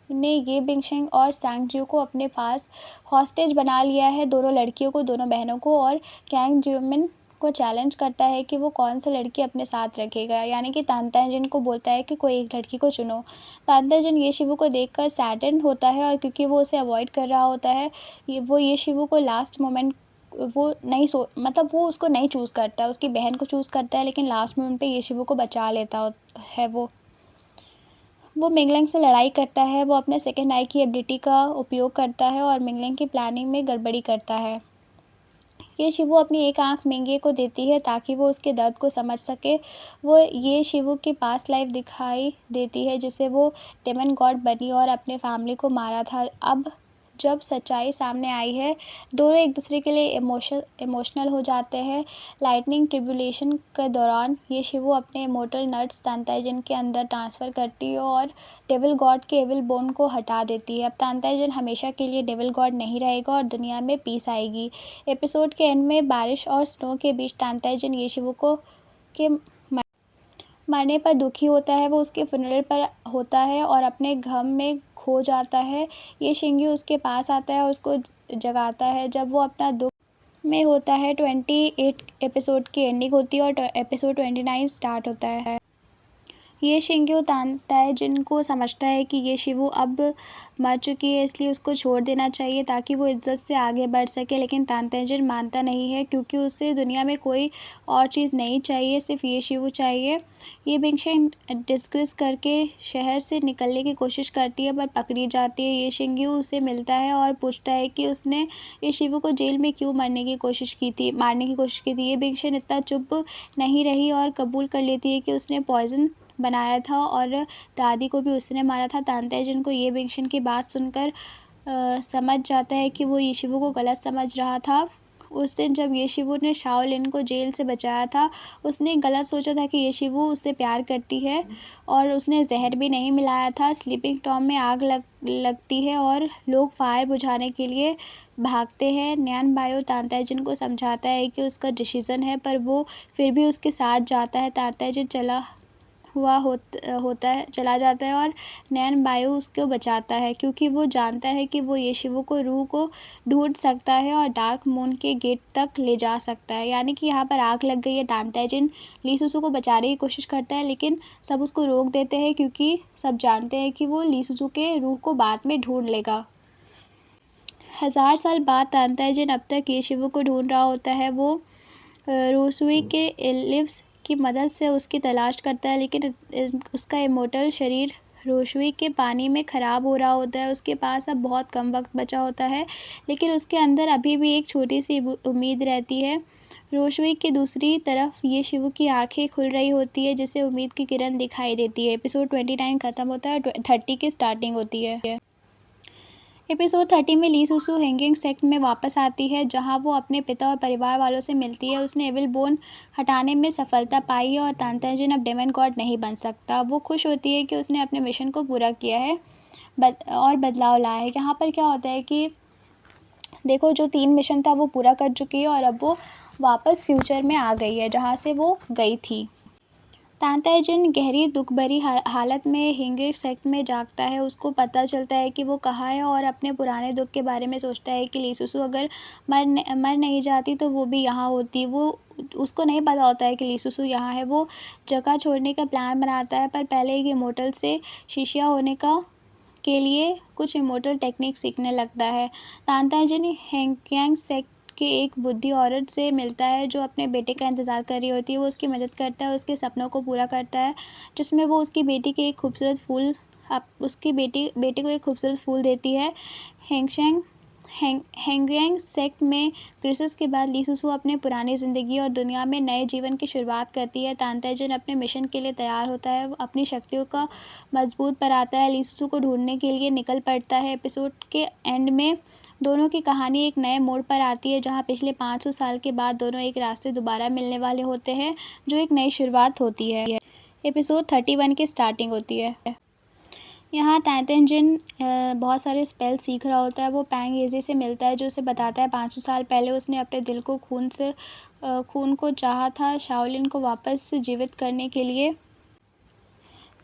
ने ये बिंगशेंग और सांगजू को अपने पास हॉस्टेज बना लिया है, दोनों लड़कियों को, दोनों बहनों को, और कैंग ज्यूमिन को चैलेंज करता है कि वो कौन सी लड़की अपने साथ रखेगा। यानी कि तांताजिन को बोलता है कि कोई एक लड़की को चुनो। तांताजिन ये शिवू को देखकर सैडन होता है और क्योंकि वो उसे अवॉइड कर रहा होता है ये शिवू को लास्ट मोमेंट वो नहीं मतलब वो उसको नहीं चूज़ करता है, उसकी बहन को चूज़ करता है लेकिन लास्ट मोमेंट पे ये शिवू को बचा लेता है। वो मिंगलेंग से लड़ाई करता है। वो अपने सेकेंड आई की एबिलिटी का उपयोग करता है और मिंगलेंग की प्लानिंग में गड़बड़ी करता है। ये शिवू अपनी एक आँख मिंगे को देती है ताकि वो उसके दर्द को समझ सके। वो ये शिवू की पास्ट लाइफ दिखाई देती है जिससे वो डेमन गॉड बनी और अपने फैमिली को मारा था। अब जब सच्चाई सामने आई है, दोनों एक दूसरे के लिए इमोशनल हो जाते हैं। लाइटनिंग ट्रिब्यूलेशन के दौरान ये शिवू अपने इमोर्टल नट्स तांताइजन के अंदर ट्रांसफ़र करती है और डेविल गॉड के एविल बोन को हटा देती है। अब तांताइजन हमेशा के लिए डेविल गॉड नहीं रहेगा और दुनिया में पीस आएगी। एपिसोड के एंड में बारिश और स्नो के बीच तांताइजन ये शिवू को के मरने पर दुखी होता है। वो उसके फ्यूनरल पर होता है और अपने गम में खो जाता है। ये शिंग्यू उसके पास आता है और उसको जगाता है। जब वो अपना दुख में होता है 28 एपिसोड की एंडिंग होती है और एपिसोड 29 स्टार्ट होता है। ये शिंग्यू तांताइजन को समझता है कि ये शिवू अब मर चुकी है, इसलिए उसको छोड़ देना चाहिए ताकि वो इज्जत से आगे बढ़ सके। लेकिन तांताइजन मानता नहीं है क्योंकि उसे दुनिया में कोई और चीज़ नहीं चाहिए, सिर्फ ये शिवू चाहिए। ये बिंगशेन डिस्कस करके शहर से निकलने की कोशिश करती है पर पकड़ी जाती है। ये शिंग्यू उसे मिलता है और पूछता है कि उसने ये शिवू को जेल में क्यों मारने की कोशिश की थी। ये बिंगशेन इतना चुप नहीं रही और कबूल कर लेती है कि उसने पॉइजन बनाया था और दादी को भी उसने मारा था। तांताइजन को ये बिंगशेन की बात सुनकर समझ जाता है कि वो ये शिवू को गलत समझ रहा था। उस दिन जब ये शिवू ने शाओलिन को जेल से बचाया था, उसने गलत सोचा था कि ये शिवू उससे प्यार करती है और उसने जहर भी नहीं मिलाया था। स्लीपिंग टॉम में आग लगती है और लोग फायर बुझाने के लिए भागते हैं। न्यान बायो तांताइजन को समझाता है कि उसका डिसीज़न है पर वो फिर भी उसके साथ जाता है। तांताइजन चला जाता है और नैन बायो उसको बचाता है क्योंकि वो जानता है कि वो ये शिवू को रूह को ढूंढ सकता है और डार्क मून के गेट तक ले जा सकता है। यानी कि यहाँ पर आग लग गई है। तांताइजन ली सुसु को बचाने की कोशिश करता है लेकिन सब उसको रोक देते हैं क्योंकि सब जानते हैं कि वो ली सुसु के रूह को बाद में ढूंढ लेगा। 1000 साल बाद तांताइजन अब तक ये शिवू को ढूंढ रहा होता है। वो रोसुई के एलिप्स की मदद से उसकी तलाश करता है लेकिन उसका इमोर्टल शरीर रोशुई के पानी में ख़राब हो रहा होता है। उसके पास अब बहुत कम वक्त बचा होता है लेकिन उसके अंदर अभी भी एक छोटी सी उम्मीद रहती है। रोशुई की दूसरी तरफ ये शिवू की आंखें खुल रही होती है जिससे उम्मीद की किरण दिखाई देती है। एपिसोड 29 ख़त्म होता है, 30 की स्टार्टिंग होती है। एपिसोड 30 में ली सुसु हैंगिंग सेक्ट में वापस आती है जहां वो अपने पिता और परिवार वालों से मिलती है। उसने एविल बोन हटाने में सफलता पाई है और तांताइजन अब डेमन गॉड नहीं बन सकता। वो खुश होती है कि उसने अपने मिशन को पूरा किया है और बदलाव लाया है। यहाँ पर क्या होता है कि देखो, जो 3 मिशन था वो पूरा कर चुकी है और अब वो वापस फ्यूचर में आ गई है जहाँ से वो गई थी। तांताइजन गहरी दुख भरी हालत में हैंगिंग सेक्ट में जागता है। उसको पता चलता है कि वो कहाँ है और अपने पुराने दुख के बारे में सोचता है कि ली सुसु अगर मर नहीं जाती तो वो भी यहाँ होती। उसको नहीं पता होता है कि ली सुसु यहाँ है। वो जगह छोड़ने का प्लान बनाता है पर पहले एक इमोर्टल से शिष्या होने के लिए कुछ इमोर्टल टेक्निक सीखने लगता है। तांताइजन हैंगिंग सेक्ट के एक बुद्धि औरत से मिलता है जो अपने बेटे का इंतज़ार कर रही होती है। वो उसकी मदद करता है, उसके सपनों को पूरा करता है जिसमें वो उसकी बेटी के एक खूबसूरत फूल उसकी बेटे को एक खूबसूरत फूल देती है। हैंगिंग सेक्ट में क्रिसमस के बाद ली सुसु अपने पुरानी ज़िंदगी और दुनिया में नए जीवन की शुरुआत करती है। तांताइजन अपने मिशन के लिए तैयार होता है। वो अपनी शक्तियों का मजबूत बनाता है, ली सुसु को ढूंढने के लिए निकल पड़ता है। एपिसोड के एंड में दोनों की कहानी एक नए मोड़ पर आती है जहां पिछले 500 साल के बाद दोनों एक रास्ते दोबारा मिलने वाले होते हैं जो एक नई शुरुआत होती है। एपिसोड 31 की स्टार्टिंग होती है। यहाँ तांताइजन बहुत सारे स्पेल सीख रहा होता है। वो पैंग येजी से मिलता है जो उसे बताता है 500 साल पहले उसने अपने दिल को खून को चाहा था शाओलिन को वापस जीवित करने के लिए,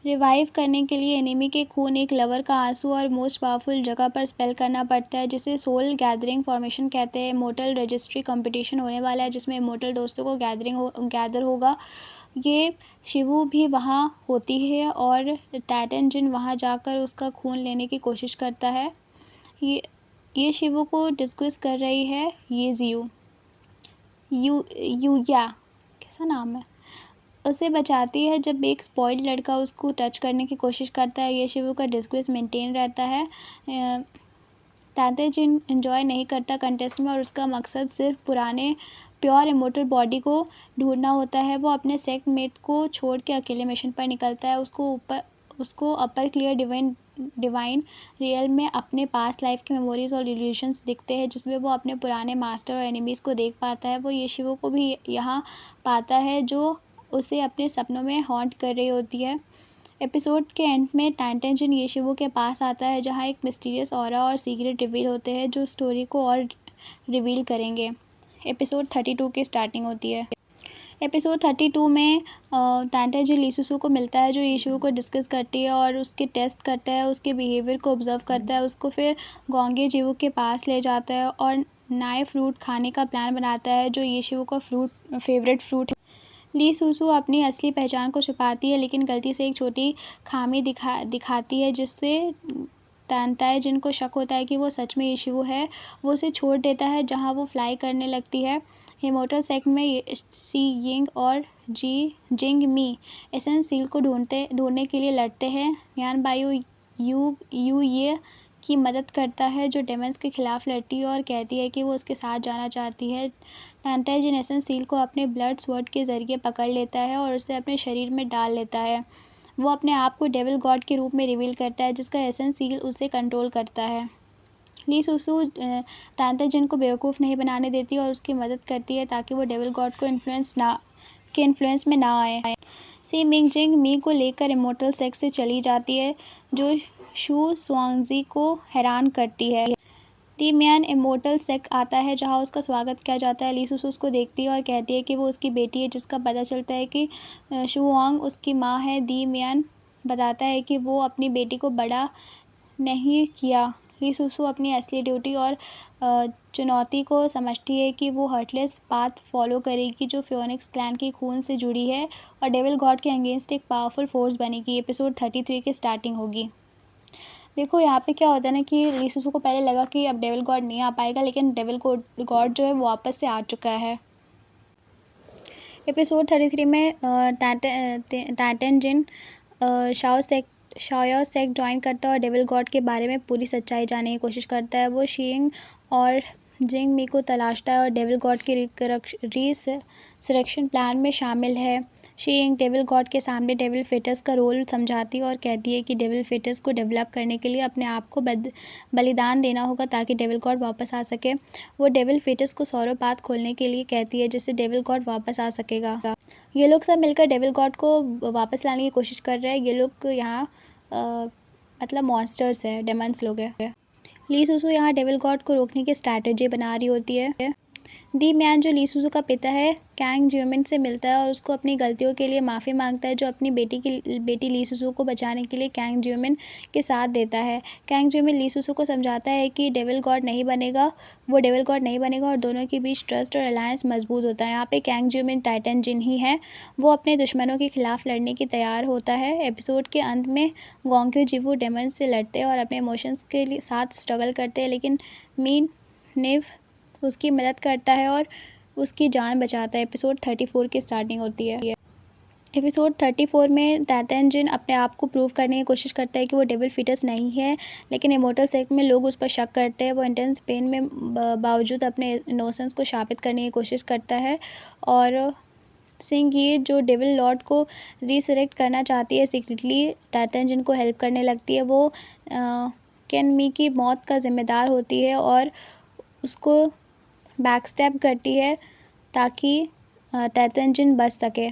रिवाइव करने के लिए एनिमी के खून, एक लवर का आंसू और मोस्ट पावरफुल जगह पर स्पेल करना पड़ता है जिसे सोल गैदरिंग फॉर्मेशन कहते हैं। इमोर्टल रजिस्ट्री कंपटीशन होने वाला है जिसमें इमोर्टल दोस्तों को गैदर होगा। ये शिवू भी वहाँ होती है और तांताइजन वहाँ जाकर उसका खून लेने की कोशिश करता है। ये शिवू को डिस्कस कर रही है ये यूया कैसा नाम है, उसे बचाती है जब एक स्पॉइल्ड लड़का उसको टच करने की कोशिश करता है। ये शिवू का डिस्ग्रेस मेंटेन रहता है। तानतेजिन एंजॉय नहीं करता कंटेस्ट में और उसका मकसद सिर्फ पुराने प्योर इमोर्टल बॉडी को ढूंढना होता है। वो अपने सेक्ट मेट को छोड़ के अकेले मिशन पर निकलता है। उसको अपर क्लियर डिवाइन रियल में अपने पास्ट लाइफ की मेमोरीज और इल्यूशंस दिखते हैं, जिसमें वो अपने पुराने मास्टर और एनिमीज़ को देख पाता है। वो येशिवो को भी यहाँ पाता है, जो उसे अपने सपनों में हॉन्ट कर रही होती है। एपिसोड के एंड में तानतेजिन येशिवो के पास आता है, जहाँ एक मिस्टीरियस ऑरा और सीक्रेट रिवील होते हैं जो स्टोरी को और रिवील करेंगे। एपिसोड 32 की स्टार्टिंग होती है। एपिसोड 32 में तानतेजिन लीसुसु को मिलता है, जो येशिवो को डिस्कस करती है और उसके टेस्ट करता है, उसके बिहेवियर को ऑब्जर्व करता है। उसको फिर गोंगे जीवो के पास ले जाता है और नए फ्रूट खाने का प्लान बनाता है, जो येशिवो का फेवरेट फ्रूट है। लीसुसु अपनी असली पहचान को छुपाती है, लेकिन गलती से एक छोटी खामी दिखाती है, जिससे तानतेजिन को शक होता है कि वो सच में येशिवो है। वो उसे छोड़ देता है, जहाँ वो फ्लाई करने लगती है। इमोर्टल सेक्ट में सी यिंग और जिंग मी एसेंस सील को ढूंढने के लिए लड़ते हैं। यान बायू यू ये की मदद करता है, जो डेमंस के खिलाफ लड़ती है और कहती है कि वो उसके साथ जाना चाहती है। तानतेजिन एसेंस सील को अपने ब्लड स्वॉर्ड के ज़रिए पकड़ लेता है और उसे अपने शरीर में डाल लेता है। वो अपने आप को डेविल गॉड के रूप में रिवील करता है, जिसका एसेंस सील उसे कंट्रोल करता है। लीसुसु तानतेजिन को बेवकूफ़ नहीं बनाने देती और उसकी मदद करती है, ताकि वो डेविल गॉड को इन्फ्लुएंस में ना आए। सी मिंगजिंग मी को लेकर इमोर्टल सेक्स से चली जाती है, जो शू स्वांगजी को हैरान करती है। दी मियान इमोर्टल सेक्ट आता है, जहां उसका स्वागत किया जाता है। लीसुसु उसको देखती है और कहती है कि वो उसकी बेटी है, जिसका पता चलता है कि शुआंग उसकी माँ है। दी मियान बताता है कि वो अपनी बेटी को बड़ा नहीं किया। लीसुसु अपनी असली ड्यूटी और चुनौती को समझती है कि वो हर्टलेस पाथ फॉलो करेगी, जो फियोनिक्स क्लैन के खून से जुड़ी है और डेविल गॉड के अगेंस्ट एक पावरफुल फोर्स बनेगी। एपिसोड 33 की स्टार्टिंग होगी। देखो यहाँ पे क्या होता है ना कि लीसुसु को पहले लगा कि अब डेविल गॉड नहीं आ पाएगा, लेकिन डेविल गॉड जो है वो वापस से आ चुका है। एपिसोड 33 में तानतेजिन शाओ सेक्ट ज्वाइन करता है और डेविल गॉड के बारे में पूरी सच्चाई जानने की कोशिश करता है। वो शिंग और जिंग मी को तलाशता है और डेविल गॉड के रिसरेक्शन प्लान में शामिल है। शिंग डेविल गॉड के सामने डेविल फेटस का रोल समझाती है और कहती है कि डेविल फेटस को डेवलप करने के लिए अपने आप को बलिदान देना होगा, ताकि डेविल गॉड वापस आ सके। वो डेविल फेटस को सौरो पाथ खोलने के लिए कहती है, जिससे डेविल गॉड वापस आ सकेगा। ये लोग सब मिलकर डेविल गॉड को वापस लाने की कोशिश कर रहे हैं। ये लोग यहाँ मतलब मॉन्स्टर्स है, डेमंस लोग हैं। लीसुसु यहाँ डेविल गॉड को रोकने की स्ट्रैटेजी बना रही होती है। दी मैन जो लीसुसु का पिता है, कैंग ज्यूमिन से मिलता है और उसको अपनी गलतियों के लिए माफ़ी मांगता है, जो अपनी बेटी लीसुसु को बचाने के लिए कैंग ज्यूमिन के साथ देता है। कैंग ज्यूमिन लीसुसु को समझाता है कि वो डेविल गॉड नहीं बनेगा और दोनों के बीच ट्रस्ट और अलायंस मजबूत होता है। यहाँ पे कैंग ज्यूमिन तानतेजिन ही है। वो अपने दुश्मनों के खिलाफ लड़ने की तैयार होता है। एपिसोड के अंत में गोंग्यो जीवो डेमन से लड़ते हैं और अपने इमोशंस के साथ स्ट्रगल करते हैं, लेकिन मीन नेव उसकी मदद करता है और उसकी जान बचाता है। एपिसोड 34 की स्टार्टिंग होती है। एपिसोड 34 में तानतेजिन अपने आप को प्रूव करने की कोशिश करता है कि वो डेविल फीटस नहीं है, लेकिन इमोर्टल सेक्ट में लोग उस पर शक करते हैं। वो इंटेंस पेन में बावजूद अपने इनोसेंस को साबित करने की कोशिश करता है और सिंह ये जो डेविल लॉर्ड को रिसरेक्ट करना चाहती है, सीक्रेटली तानतेजिन को हेल्प करने लगती है। वो केन मी की मौत का जिम्मेदार होती है और उसको बैकस्टैब करती है, ताकि तानतेजिन बच सके।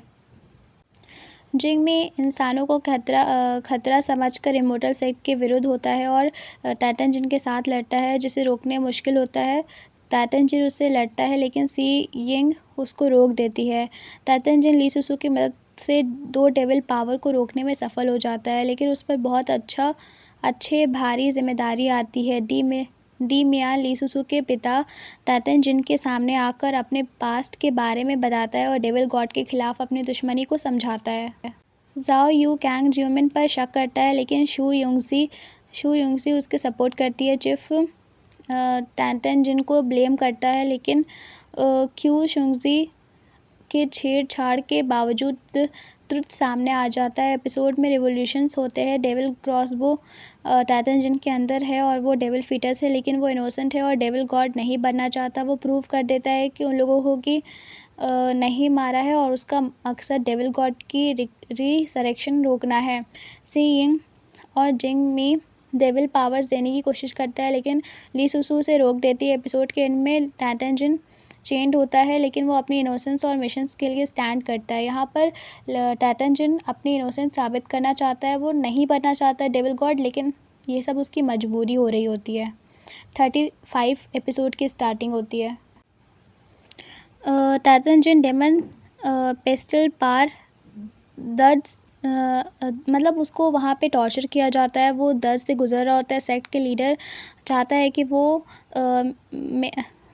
जिंग में इंसानों को खतरा समझकर इमोर्टल सेक्ट के विरुद्ध होता है और तानतेजिन के साथ लड़ता है, जिसे रोकने मुश्किल होता है। तानतेजिन उससे लड़ता है, लेकिन सी यिंग उसको रोक देती है। तानतेजिन लीसुसु की मदद से 2 डेविल पावर को रोकने में सफल हो जाता है, लेकिन उस पर बहुत अच्छे भारी जिम्मेदारी आती है। दी मियान लीसुसु के पिता तानतेजिन के सामने आकर अपने पास्ट के बारे में बताता है और डेविल गॉड के खिलाफ अपनी दुश्मनी को समझाता है। जाओ यू कैंग ज्यूमिन पर शक करता है, लेकिन शू युंगसी उसके सपोर्ट करती है। चिफ तानतेजिन को ब्लेम करता है, लेकिन क्यू शुंगजी के छेड़छाड़ के बावजूद ट्रुथ सामने आ जाता है। एपिसोड में रिवोल्यूशंस होते हैं। डेविल क्रॉसबो टाइटन के अंदर है और वो डेविल फीटस है, लेकिन वो इनोसेंट है और डेविल गॉड नहीं बनना चाहता। वो प्रूव कर देता है कि उन लोगों को कि नहीं मारा है और उसका मकसद डेविल गॉड की रिसरेक्शन रोकना है। सी यिंग और जिंग मी डेविल पावर्स देने की कोशिश करता है, लेकिन ली सुसु उसे रोक देती है। एपिसोड के एंड में टाइटन चेंड होता है, लेकिन वो अपनी इनोसेंस और मिशंस के लिए स्टैंड करता है। यहाँ पर टाइटन अपनी इनोसेंस साबित करना चाहता है। वो नहीं बनना चाहता है डेविल गॉड, लेकिन ये सब उसकी मजबूरी हो रही होती है। 35 एपिसोड की स्टार्टिंग होती है। टाइटन डेमन पेस्टल पार दर्द मतलब उसको वहाँ पे टॉर्चर किया जाता है। वो दर्द से गुजर रहा होता है। सेक्ट के लीडर चाहता है कि वो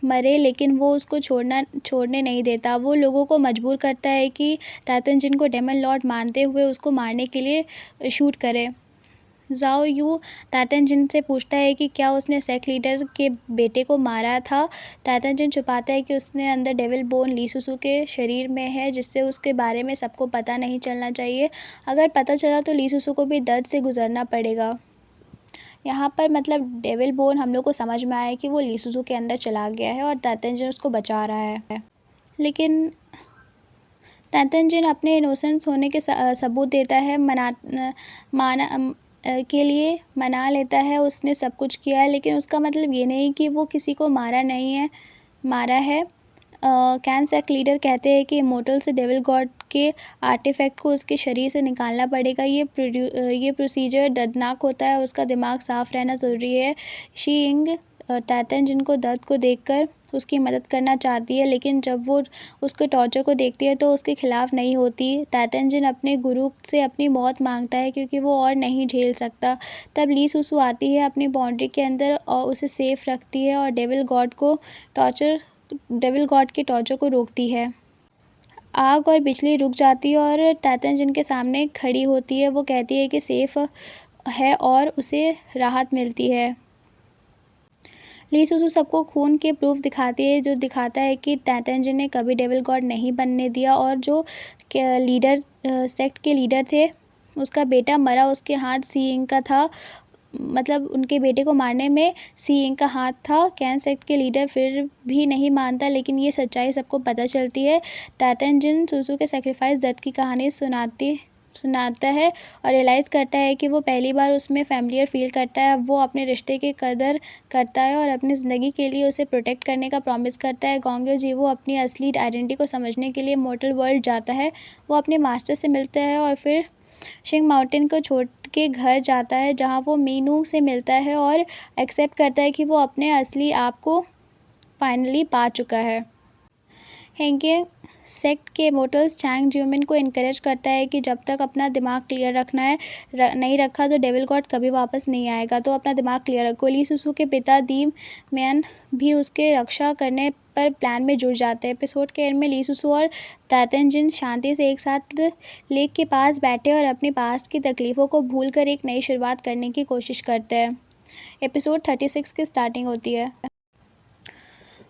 मरे, लेकिन वो उसको छोड़ने नहीं देता। वो लोगों को मजबूर करता है कि टाइटन को डेमन लॉर्ड मानते हुए उसको मारने के लिए शूट करे। जाओ यू टाइटन से पूछता है कि क्या उसने सेक्ट लीडर के बेटे को मारा था। टाइटन छुपाता है कि उसने अंदर डेविल बोन ली सुसु के शरीर में है, जिससे उसके बारे में सबको पता नहीं चलना चाहिए। अगर पता चला तो ली सुसु को भी दर्द से गुजरना पड़ेगा। यहाँ पर मतलब डेविल बोन हम लोग को समझ में आया कि वो ली सुसु के अंदर चला गया है और टाइटन उसको बचा रहा है, लेकिन टाइटन अपने इनोसेंस होने के सबूत देता है। के लिए मना लेता है। उसने सब कुछ किया है, लेकिन उसका मतलब ये नहीं कि वो किसी को मारा है। कैन सेक्ट लीडर कहते हैं कि इमोर्टल से डेविल गॉड के आर्टिफैक्ट को उसके शरीर से निकालना पड़ेगा। ये प्रोसीजर दर्दनाक होता है। उसका दिमाग साफ रहना ज़रूरी है। शी इंग टाइटन को दर्द को देखकर उसकी मदद करना चाहती है, लेकिन जब वो उसके टॉर्चर को देखती है तो उसके खिलाफ नहीं होती। टाइटन अपने गुरु से अपनी मौत मांगता है क्योंकि वो और नहीं झेल सकता। तब ली सुसु आती है अपनी बाउंड्री के अंदर और उसे सेफ रखती है और डेविल गॉड के टॉर्चर को रोकती है। आग और बिजली रुक जाती है और टाइटन के सामने खड़ी होती है। वो कहती है कि सेफ है और उसे राहत मिलती है। ली सुसु सबको खून के प्रूफ दिखाती है, जो दिखाता है कि टाइटन ने कभी डेविल गॉड नहीं बनने दिया और जो सेक्ट के लीडर थे उसका बेटा मरा, उसके हाथ सी इंग का था। मतलब उनके बेटे को मारने में सी इंग का हाथ था। कैन सेक्ट के लीडर फिर भी नहीं मानता, लेकिन ये सच्चाई सबको पता चलती है। टाइटन सुसु के सेक्रीफाइस दर्द की कहानी सुनाता है और रियलाइज़ करता है कि वो पहली बार उसमें फैमिलियर फील करता है। वो अपने रिश्ते की कदर करता है और अपनी ज़िंदगी के लिए उसे प्रोटेक्ट करने का प्रॉमिस करता है। गोंग्यो जीवो अपनी असली आइडेंटिटी को समझने के लिए मोर्टल वर्ल्ड जाता है। वो अपने मास्टर से मिलता है और फिर शिंग माउंटेन को छोड़ के घर जाता है, जहाँ वो मीनू से मिलता है और एक्सेप्ट करता है कि वो अपने असली आप को फाइनली पा चुका है। हेंगे सेक्ट के मोटल्स चैंग ज्यूमिन को इनकरेज करता है कि जब तक अपना दिमाग क्लियर रखना है नहीं रखा तो डेविल गॉड कभी वापस नहीं आएगा, तो अपना दिमाग क्लियर रखो। ली सुसु के पिता दी मैन भी उसके रक्षा करने पर प्लान में जुड़ जाते हैं। एपिसोड के एंड में ली सुसु और टाइटन शांति से एक साथ लेक के पास बैठे और अपने पास की तकलीफ़ों को भूलकर एक नई शुरुआत करने की कोशिश करते हैं। एपिसोड 36 की स्टार्टिंग होती है।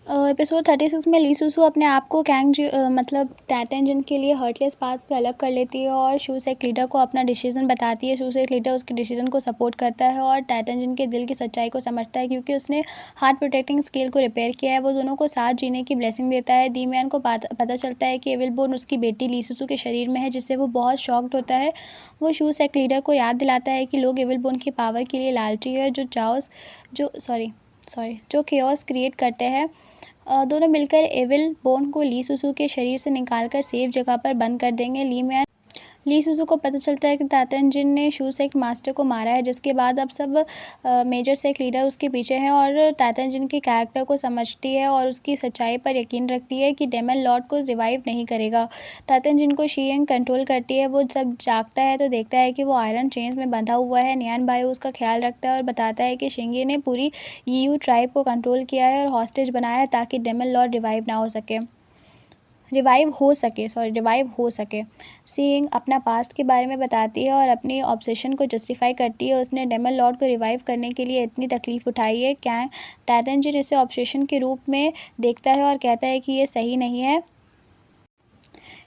एपिसोड 36 में ली सुसु अपने आप को मतलब टाइटन के लिए हर्टलेस पाथ से अलग कर लेती है और शू सेक्ट लीडर को अपना डिसीजन बताती है। शू सेक्ट लीडर उसके डिसीजन को सपोर्ट करता है और टाइटन के दिल की सच्चाई को समझता है, क्योंकि उसने हार्ट प्रोटेक्टिंग स्किल को रिपेयर किया है। वो दोनों को साथ जीने की ब्लेसिंग देता है। दी मैन को पता चलता है कि एविल बोर्न उसकी बेटी ली सुसु के शरीर में है, जिससे वो बहुत शॉक्ड होता है। वो शू सेक्ट लीडर को याद दिलाता है कि लोग एविल बोर्न की पावर के लिए लालची है, जो केओस क्रिएट करते हैं। दोनों मिलकर एविल बोन को ली सुसु के शरीर से निकालकर सेफ जगह पर बंद कर देंगे। ली सुसु को पता चलता है कि टाइटन ने शू सेक्ट मास्टर को मारा है, जिसके बाद अब सब मेजर सेक्ट लीडर उसके पीछे हैं और टाइटन के कैरेक्टर को समझती है और उसकी सच्चाई पर यकीन रखती है कि डेमन लॉर्ड को रिवाइव नहीं करेगा। टाइटन को शी यंग कंट्रोल करती है। वो जब जागता है तो देखता है कि वो आयरन चेन्स में बंधा हुआ है। नियान बायो उसका ख्याल रखता है और बताता है कि शिंगी ने पूरी यू ट्राइब को कंट्रोल किया है और हॉस्टेज बनाया है ताकि डेमन लॉर्ड रिवाइव हो सके। सीइंग अपना पास्ट के बारे में बताती है और अपनी ऑब्सेशन को जस्टिफाई करती है। उसने डेमन लॉर्ड को रिवाइव करने के लिए इतनी तकलीफ उठाई है। क्या टाइटन इसे ऑब्सेशन के रूप में देखता है और कहता है कि ये सही नहीं है।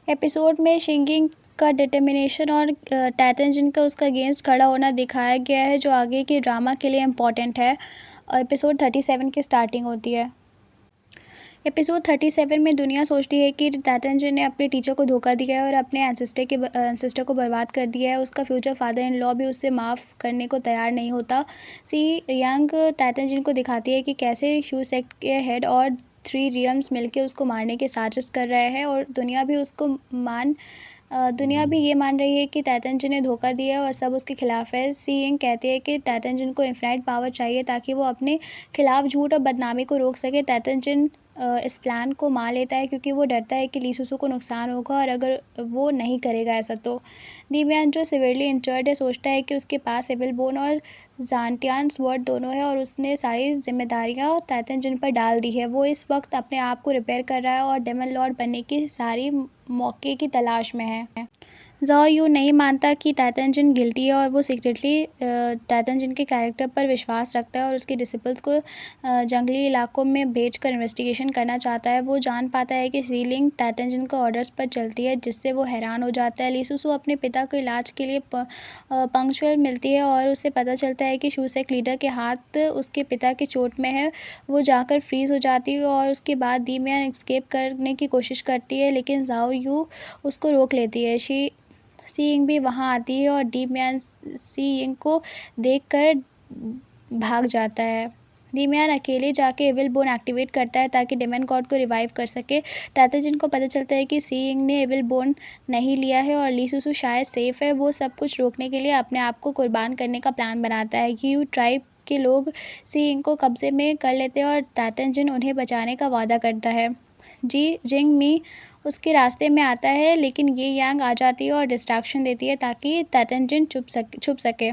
एपिसोड में शिंगिंग का डिटर्मिनेशन और टाइटंजन का उसका अगेंस्ट खड़ा होना दिखाया गया है, जो आगे के ड्रामा के लिए इम्पॉर्टेंट है। और एपिसोड 37 की स्टार्टिंग होती है। एपिसोड 37 में दुनिया सोचती है कि टाइटंजन ने अपने टीचर को धोखा दिया है और अपने एंसेस्टर को बर्बाद कर दिया है। उसका फ्यूचर फादर इन लॉ भी उससे माफ़ करने को तैयार नहीं होता। सी यंग टाइटंजन को दिखाती है कि कैसे शू सेक्ट के हेड और 3 रियम्स मिलकर उसको मारने की साजिश कर रहे हैं, और दुनिया भी ये मान रही है कि टाइटंजन ने धोखा दिया है और सब उसके खिलाफ है। सी यंग कहती है कि टाइटंजन को इन्फिनाइट पावर चाहिए ताकि वो अपने खिलाफ झूठ और बदनामी को रोक सके। टाइटंजन इस प्लान को मान लेता है क्योंकि वो डरता है कि ली सुसु को नुकसान होगा, और अगर वो नहीं करेगा ऐसा तो दीमियान, जो सिवियरली इंजर्ड है, सोचता है कि उसके पास एविल बोन और ज़ांटियान स्वॉर्ड दोनों है और उसने सारी जिम्मेदारियां टाइटंजन पर डाल दी है। वो इस वक्त अपने आप को रिपेयर कर रहा है और डेमन लॉर्ड बनने की सारी मौके की तलाश में है। ज़ाओ यू नहीं मानता कि टाइटंजन गिल्टी है और वो सीक्रेटली टाइटंजन के कैरेक्टर पर विश्वास रखता है और उसके डिसिपल्स को जंगली इलाकों में भेजकर इन्वेस्टिगेशन करना चाहता है। वो जान पाता है कि सीलिंग टाइटंजन का ऑर्डर्स पर चलती है, जिससे वो हैरान हो जाता है। ली सुसु अपने पिता को इलाज के लिए पंक्चुअल मिलती है और उसे पता चलता है कि शूसेक लीडर के हाथ उसके पिता की चोट में है। वो जाकर फ्रीज़ हो जाती है और उसके बाद दीमियान एस्केप करने की कोशिश करती है, लेकिन ज़ाओ यू उसको रोक लेती है। सी यिंग भी वहाँ आती है और दीमियान सी यिंग को देखकर भाग जाता है। दीमियान अकेले जाके एविल बोन एक्टिवेट करता है ताकि डेमन गॉड को रिवाइव कर सके। टाइटंजन को पता चलता है कि सी यिंग ने एविल बोन नहीं लिया है और ली सुसु शायद सेफ है। वो सब कुछ रोकने के लिए अपने आप को कुर्बान करने का प्लान बनाता है। यू ट्राइब के लोग सी यिंग को कब्जे में कर लेते हैं और टाइटंजन उन्हें बचाने का वादा करता है। जिंग मी उसके रास्ते में आता है, लेकिन ये यांग आ जाती है और डिस्ट्रैक्शन देती है ताकि टाइटंजन छुप सके।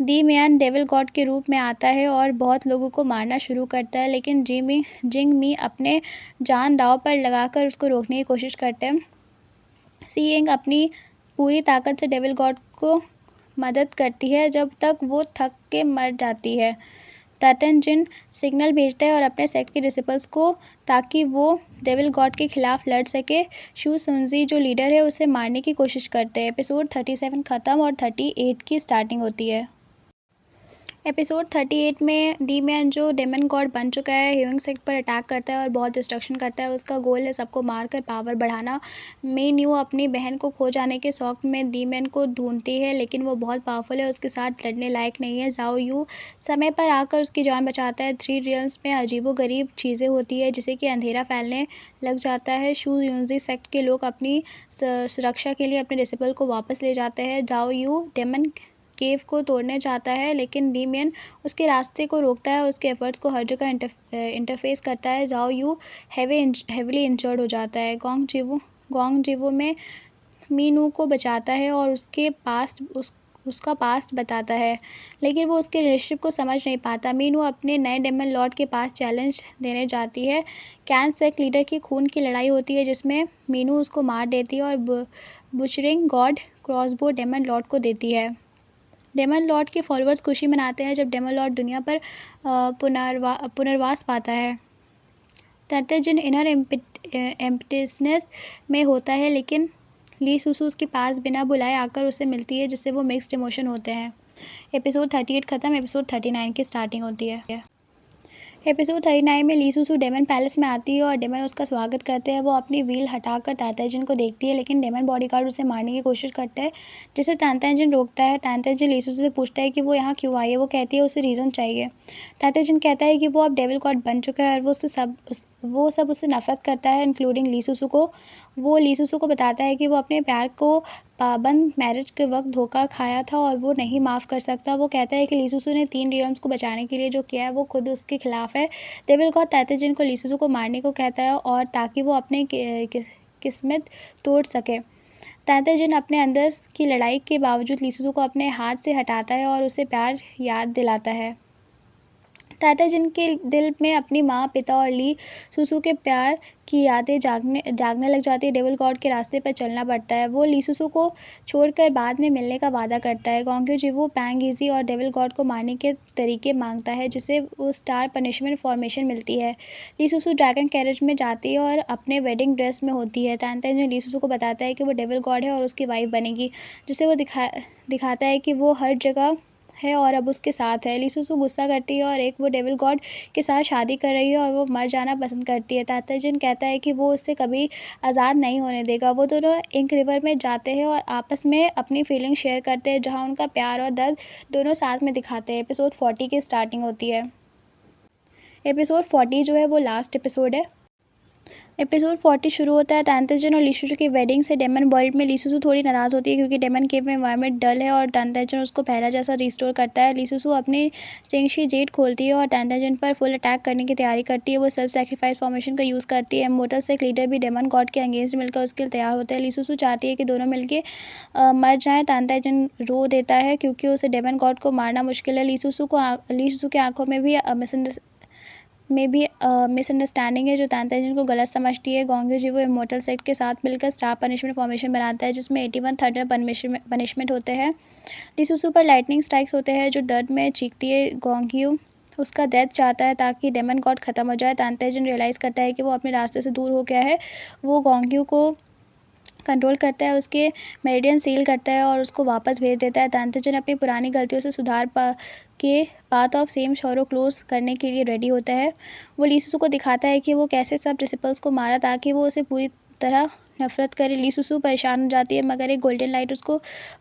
दी मियान डेविल गॉड के रूप में आता है और बहुत लोगों को मारना शुरू करता है, लेकिन जिंग मी अपने जान दांव पर लगाकर उसको रोकने की कोशिश करते हैं। सी यंग अपनी पूरी ताकत से डेविल गॉड को मदद करती है जब तक वो थक के मर जाती है। टाइटंजन सिग्नल भेजता है और अपने सेक्ट के डिसिपल्स को ताकि वो डेविल गॉड के खिलाफ लड़ सके। शू सुनजी जो लीडर है उसे मारने की कोशिश करते हैं। एपिसोड 37 ख़त्म और 38 की स्टार्टिंग होती है। एपिसोड 38 में डीमैन जो डेमन गॉड बन चुका है ह्यूइंग सेक्ट पर अटैक करता है और बहुत डिस्ट्रक्शन करता है। उसका गोल है सबको मारकर पावर बढ़ाना। मे न्यू अपनी बहन को खो जाने के शौक में डीमैन को ढूंढती है, लेकिन वो बहुत पावरफुल है, उसके साथ लड़ने लायक नहीं है। जाओ यू समय पर आकर उसकी जान बचाता है। 3 रियल्स में अजीबोगरीब चीज़ें होती है जिसे कि अंधेरा फैलने लग जाता है। शू यूजी सेक्ट के लोग अपनी सुरक्षा के लिए अपने डिसिपल को वापस ले जाते हैं। जाओ यू डेमन केव को तोड़ने चाहता है, लेकिन डीमियन उसके रास्ते को रोकता है। उसके एफर्ट्स को हर जगह इंटरफेस करता है। जाओ यू हेविली इंजर्ड हो जाता है। गोंग जिवो में मीनू को बचाता है और उसका पास्ट बताता है, लेकिन वो उसके रिलेशनशिप को समझ नहीं पाता। मीनू अपने नए डेमन लॉर्ड के पास चैलेंज देने जाती है। कैन सेक लीडर की खून की लड़ाई होती है जिसमें मीनू उसको मार देती है और butchering god crossbow demon lord को देती है। डेमन लॉर्ड के फॉलोअर्स खुशी मनाते हैं जब डेमन लॉर्ड दुनिया पर पुनर्वास पाता है। टाइटंजन इनर एम्प्टीनेस में होता है, लेकिन ली सुसु उसके पास बिना बुलाए आकर उससे मिलती है, जिससे वो मिक्स्ड इमोशन होते हैं। एपिसोड 38 ख़त्म। एपिसोड 39 की स्टार्टिंग होती है। एपिसोड 39 में ली सुसु डेमन पैलेस में आती है और डेमन उसका स्वागत करते हैं। वो अपनी व्हील हटाकर टाइटंजन को देखती है, लेकिन डेमन बॉडीगार्ड उसे मारने की कोशिश करता है, जिसे टाइटंजन रोकता है। टाइटंजन ली सुसु से पूछता है कि वो यहाँ क्यों आई है। वो कहती है उसे रीज़न चाहिए। टाइटंजन कहता है कि वो अब डेविल गॉड बन चुका है और वो सब उससे नफरत करता है, इंक्लूडिंग ली सुसु को। वो ली सुसु को बताता है कि वो अपने प्यार को पाबंद मैरिज के वक्त धोखा खाया था और वो नहीं माफ़ कर सकता। वो कहता है कि ली सुसु ने 3 रियम्स को बचाने के लिए जो किया है वो खुद उसके खिलाफ है। डेविल गॉड टाइटंजन को ली सुसु को मारने को कहता है और ताकि वो अपने किस्मत तोड़ सके। टाइटंजन अपने अंदर की लड़ाई के बावजूद ली सुसु को अपने हाथ से हटाता है और उसे प्यार याद दिलाता है। तात्याजिन के दिल में अपनी माँ, पिता और ली सुसु के प्यार की यादें जागने लग जाती है। डेविल गॉड के रास्ते पर चलना पड़ता है। वो ली सुसु को छोड़कर बाद में मिलने का वादा करता है। गोंग्यो जिवो पैंग इजी और डेविल गॉड को मारने के तरीके मांगता है, जिसे वो स्टार पनिशमेंट फॉर्मेशन मिलती है। ली सुसु ड्रैगन कैरेज में जाती है और अपने वेडिंग ड्रेस में होती है। तात्याजिन ली सुसु को बताता है कि वो डेविल गॉड है और उसकी वाइफ बनेगी, जिसे वो दिखाता है कि वो हर जगह है और अब उसके साथ है। ली सुसु गुस्सा करती है और वो डेविल गॉड के साथ शादी कर रही है और वो मर जाना पसंद करती है। तात्याजिन कहता है कि वो उससे कभी आज़ाद नहीं होने देगा। वो दोनों इंक रिवर में जाते हैं और आपस में अपनी फीलिंग शेयर करते हैं, जहाँ उनका प्यार और दर्द दोनों साथ में दिखाते हैं। एपिसोड 40 की स्टार्टिंग होती है। एपिसोड 40 जो है वो लास्ट एपिसोड है। एपिसोड 40 शुरू होता है तात्याजिन और ली सुसु की वेडिंग से। डेमन वर्ल्ड में ली सुसु थोड़ी नाराज़ होती है क्योंकि डेमन केव में एनवायरनमेंट डल है और तात्याजिन उसको पहला जैसा रिस्टोर करता है। ली सुसु अपनी चिंगशी जेट खोलती है और तात्याजिन पर फुल अटैक करने की तैयारी करती है। वो सेल्फ सेक्रीफाइस फॉर्मेशन का यूज़ करती है। इमोर्टल सेक लीडर भी डेमन गॉड के अगेंस्ट मिलकर उसके लिए तैयार होते हैं। ली सुसु चाहती है कि दोनों मिलकर मर जाएं। तात्याजिन रो देता है क्योंकि उसे डेमन गॉड को मारना मुश्किल है। ली सुसु की आंखों में भी मिसअंडरस्टैंडिंग है, जो तात्याजिन को गलत समझती है। गोंग्यो जिवो इमोर्टल सेक्ट के साथ मिलकर स्टार पनिशमेंट फॉर्मेशन बनाता है, जिसमें 81 थंडर पनिशमेंट होते हैं। ली सुसु पर लाइटनिंग स्ट्राइक्स होते हैं, जो दर्द में चीखती है। गोंग्यो उसका डेथ चाहता है ताकि डेमन गॉड खत्म हो जाए। तात्याजिन रियलाइज़ करता है कि वो अपने रास्ते से दूर हो गया है। वो गोंग्यो को कंट्रोल करता है, उसके मेरिडियन सील करता है और उसको वापस भेज देता है। तात्याजिन अपनी पुरानी गलतियों से सुधार के path of same sorrow close करने के लिए रेडी होता है। वो ली सुसु को दिखाता है कि वो कैसे सब डिसिपल्स को मारा ताकि वो उसे पूरी तरह नफरत करे। ली सुसु परेशान हो जाती है, मगर एक गोल्डन लाइट उसको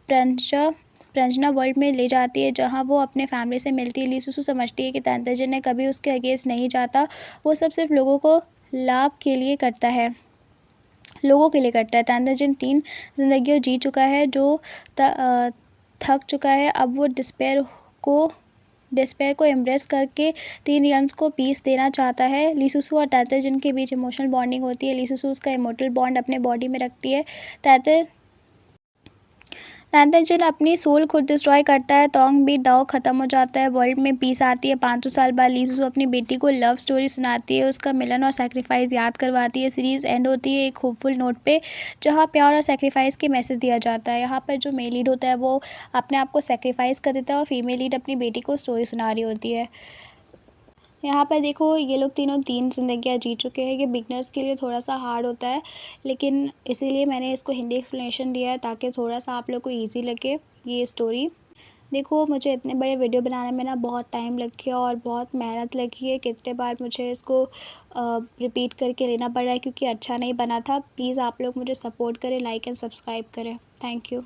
प्रंजना वर्ल्ड में ले जाती है, जहाँ वो अपने फैमिली से मिलती है। ली सुसु समझती है कि तात्याजिन ने कभी उसके अगेंस्ट नहीं जाता, वो सब सिर्फ लोगों के लिए करता है। तात्याजिन 3 जिंदगियाँ जी चुका है, जो थक चुका है। अब वो डिस्पेयर को एम्ब्रेस करके 3 रियल्म्स को पीस देना चाहता है। ली सुसु और तात्याजिन के बीच इमोशनल बॉन्डिंग होती है। ली सुसु उसका इमोर्टल बॉन्ड अपने बॉडी में रखती है। तात्याजिन अपनी सोल खुद डिस्ट्रॉय करता है। तोंग भी दाओ खत्म हो जाता है। वर्ल्ड में पीस आती है। 500 साल बाद ली सुसु अपनी बेटी को लव स्टोरी सुनाती है, उसका मिलन और सेक्रीफाइस याद करवाती है। सीरीज़ एंड होती है एक होपफुल नोट पे, जहाँ प्यार और सेक्रीफाइस के मैसेज दिया जाता है। यहाँ पर जो मेल लीड होता है वो अपने आप को सेक्रीफाइस कर देता है और फीमेल लीड अपनी बेटी को स्टोरी सुना रही होती है। यहाँ पर देखो, ये लोग तीनों 3 ज़िंदगियाँ जी चुके हैं। ये बिगनर्स के लिए थोड़ा सा हार्ड होता है, लेकिन इसीलिए मैंने इसको हिंदी एक्सप्लेनेशन दिया है ताकि थोड़ा सा आप लोग को ईजी लगे ये स्टोरी। देखो, मुझे इतने बड़े वीडियो बनाने में ना बहुत टाइम लग गया और बहुत मेहनत लगी है। कितने बार मुझे इसको रिपीट करके लेना पड़ रहा है क्योंकि अच्छा नहीं बना था। प्लीज़ आप लोग मुझे सपोर्ट करें, लाइक एंड सब्सक्राइब करें। Thank you.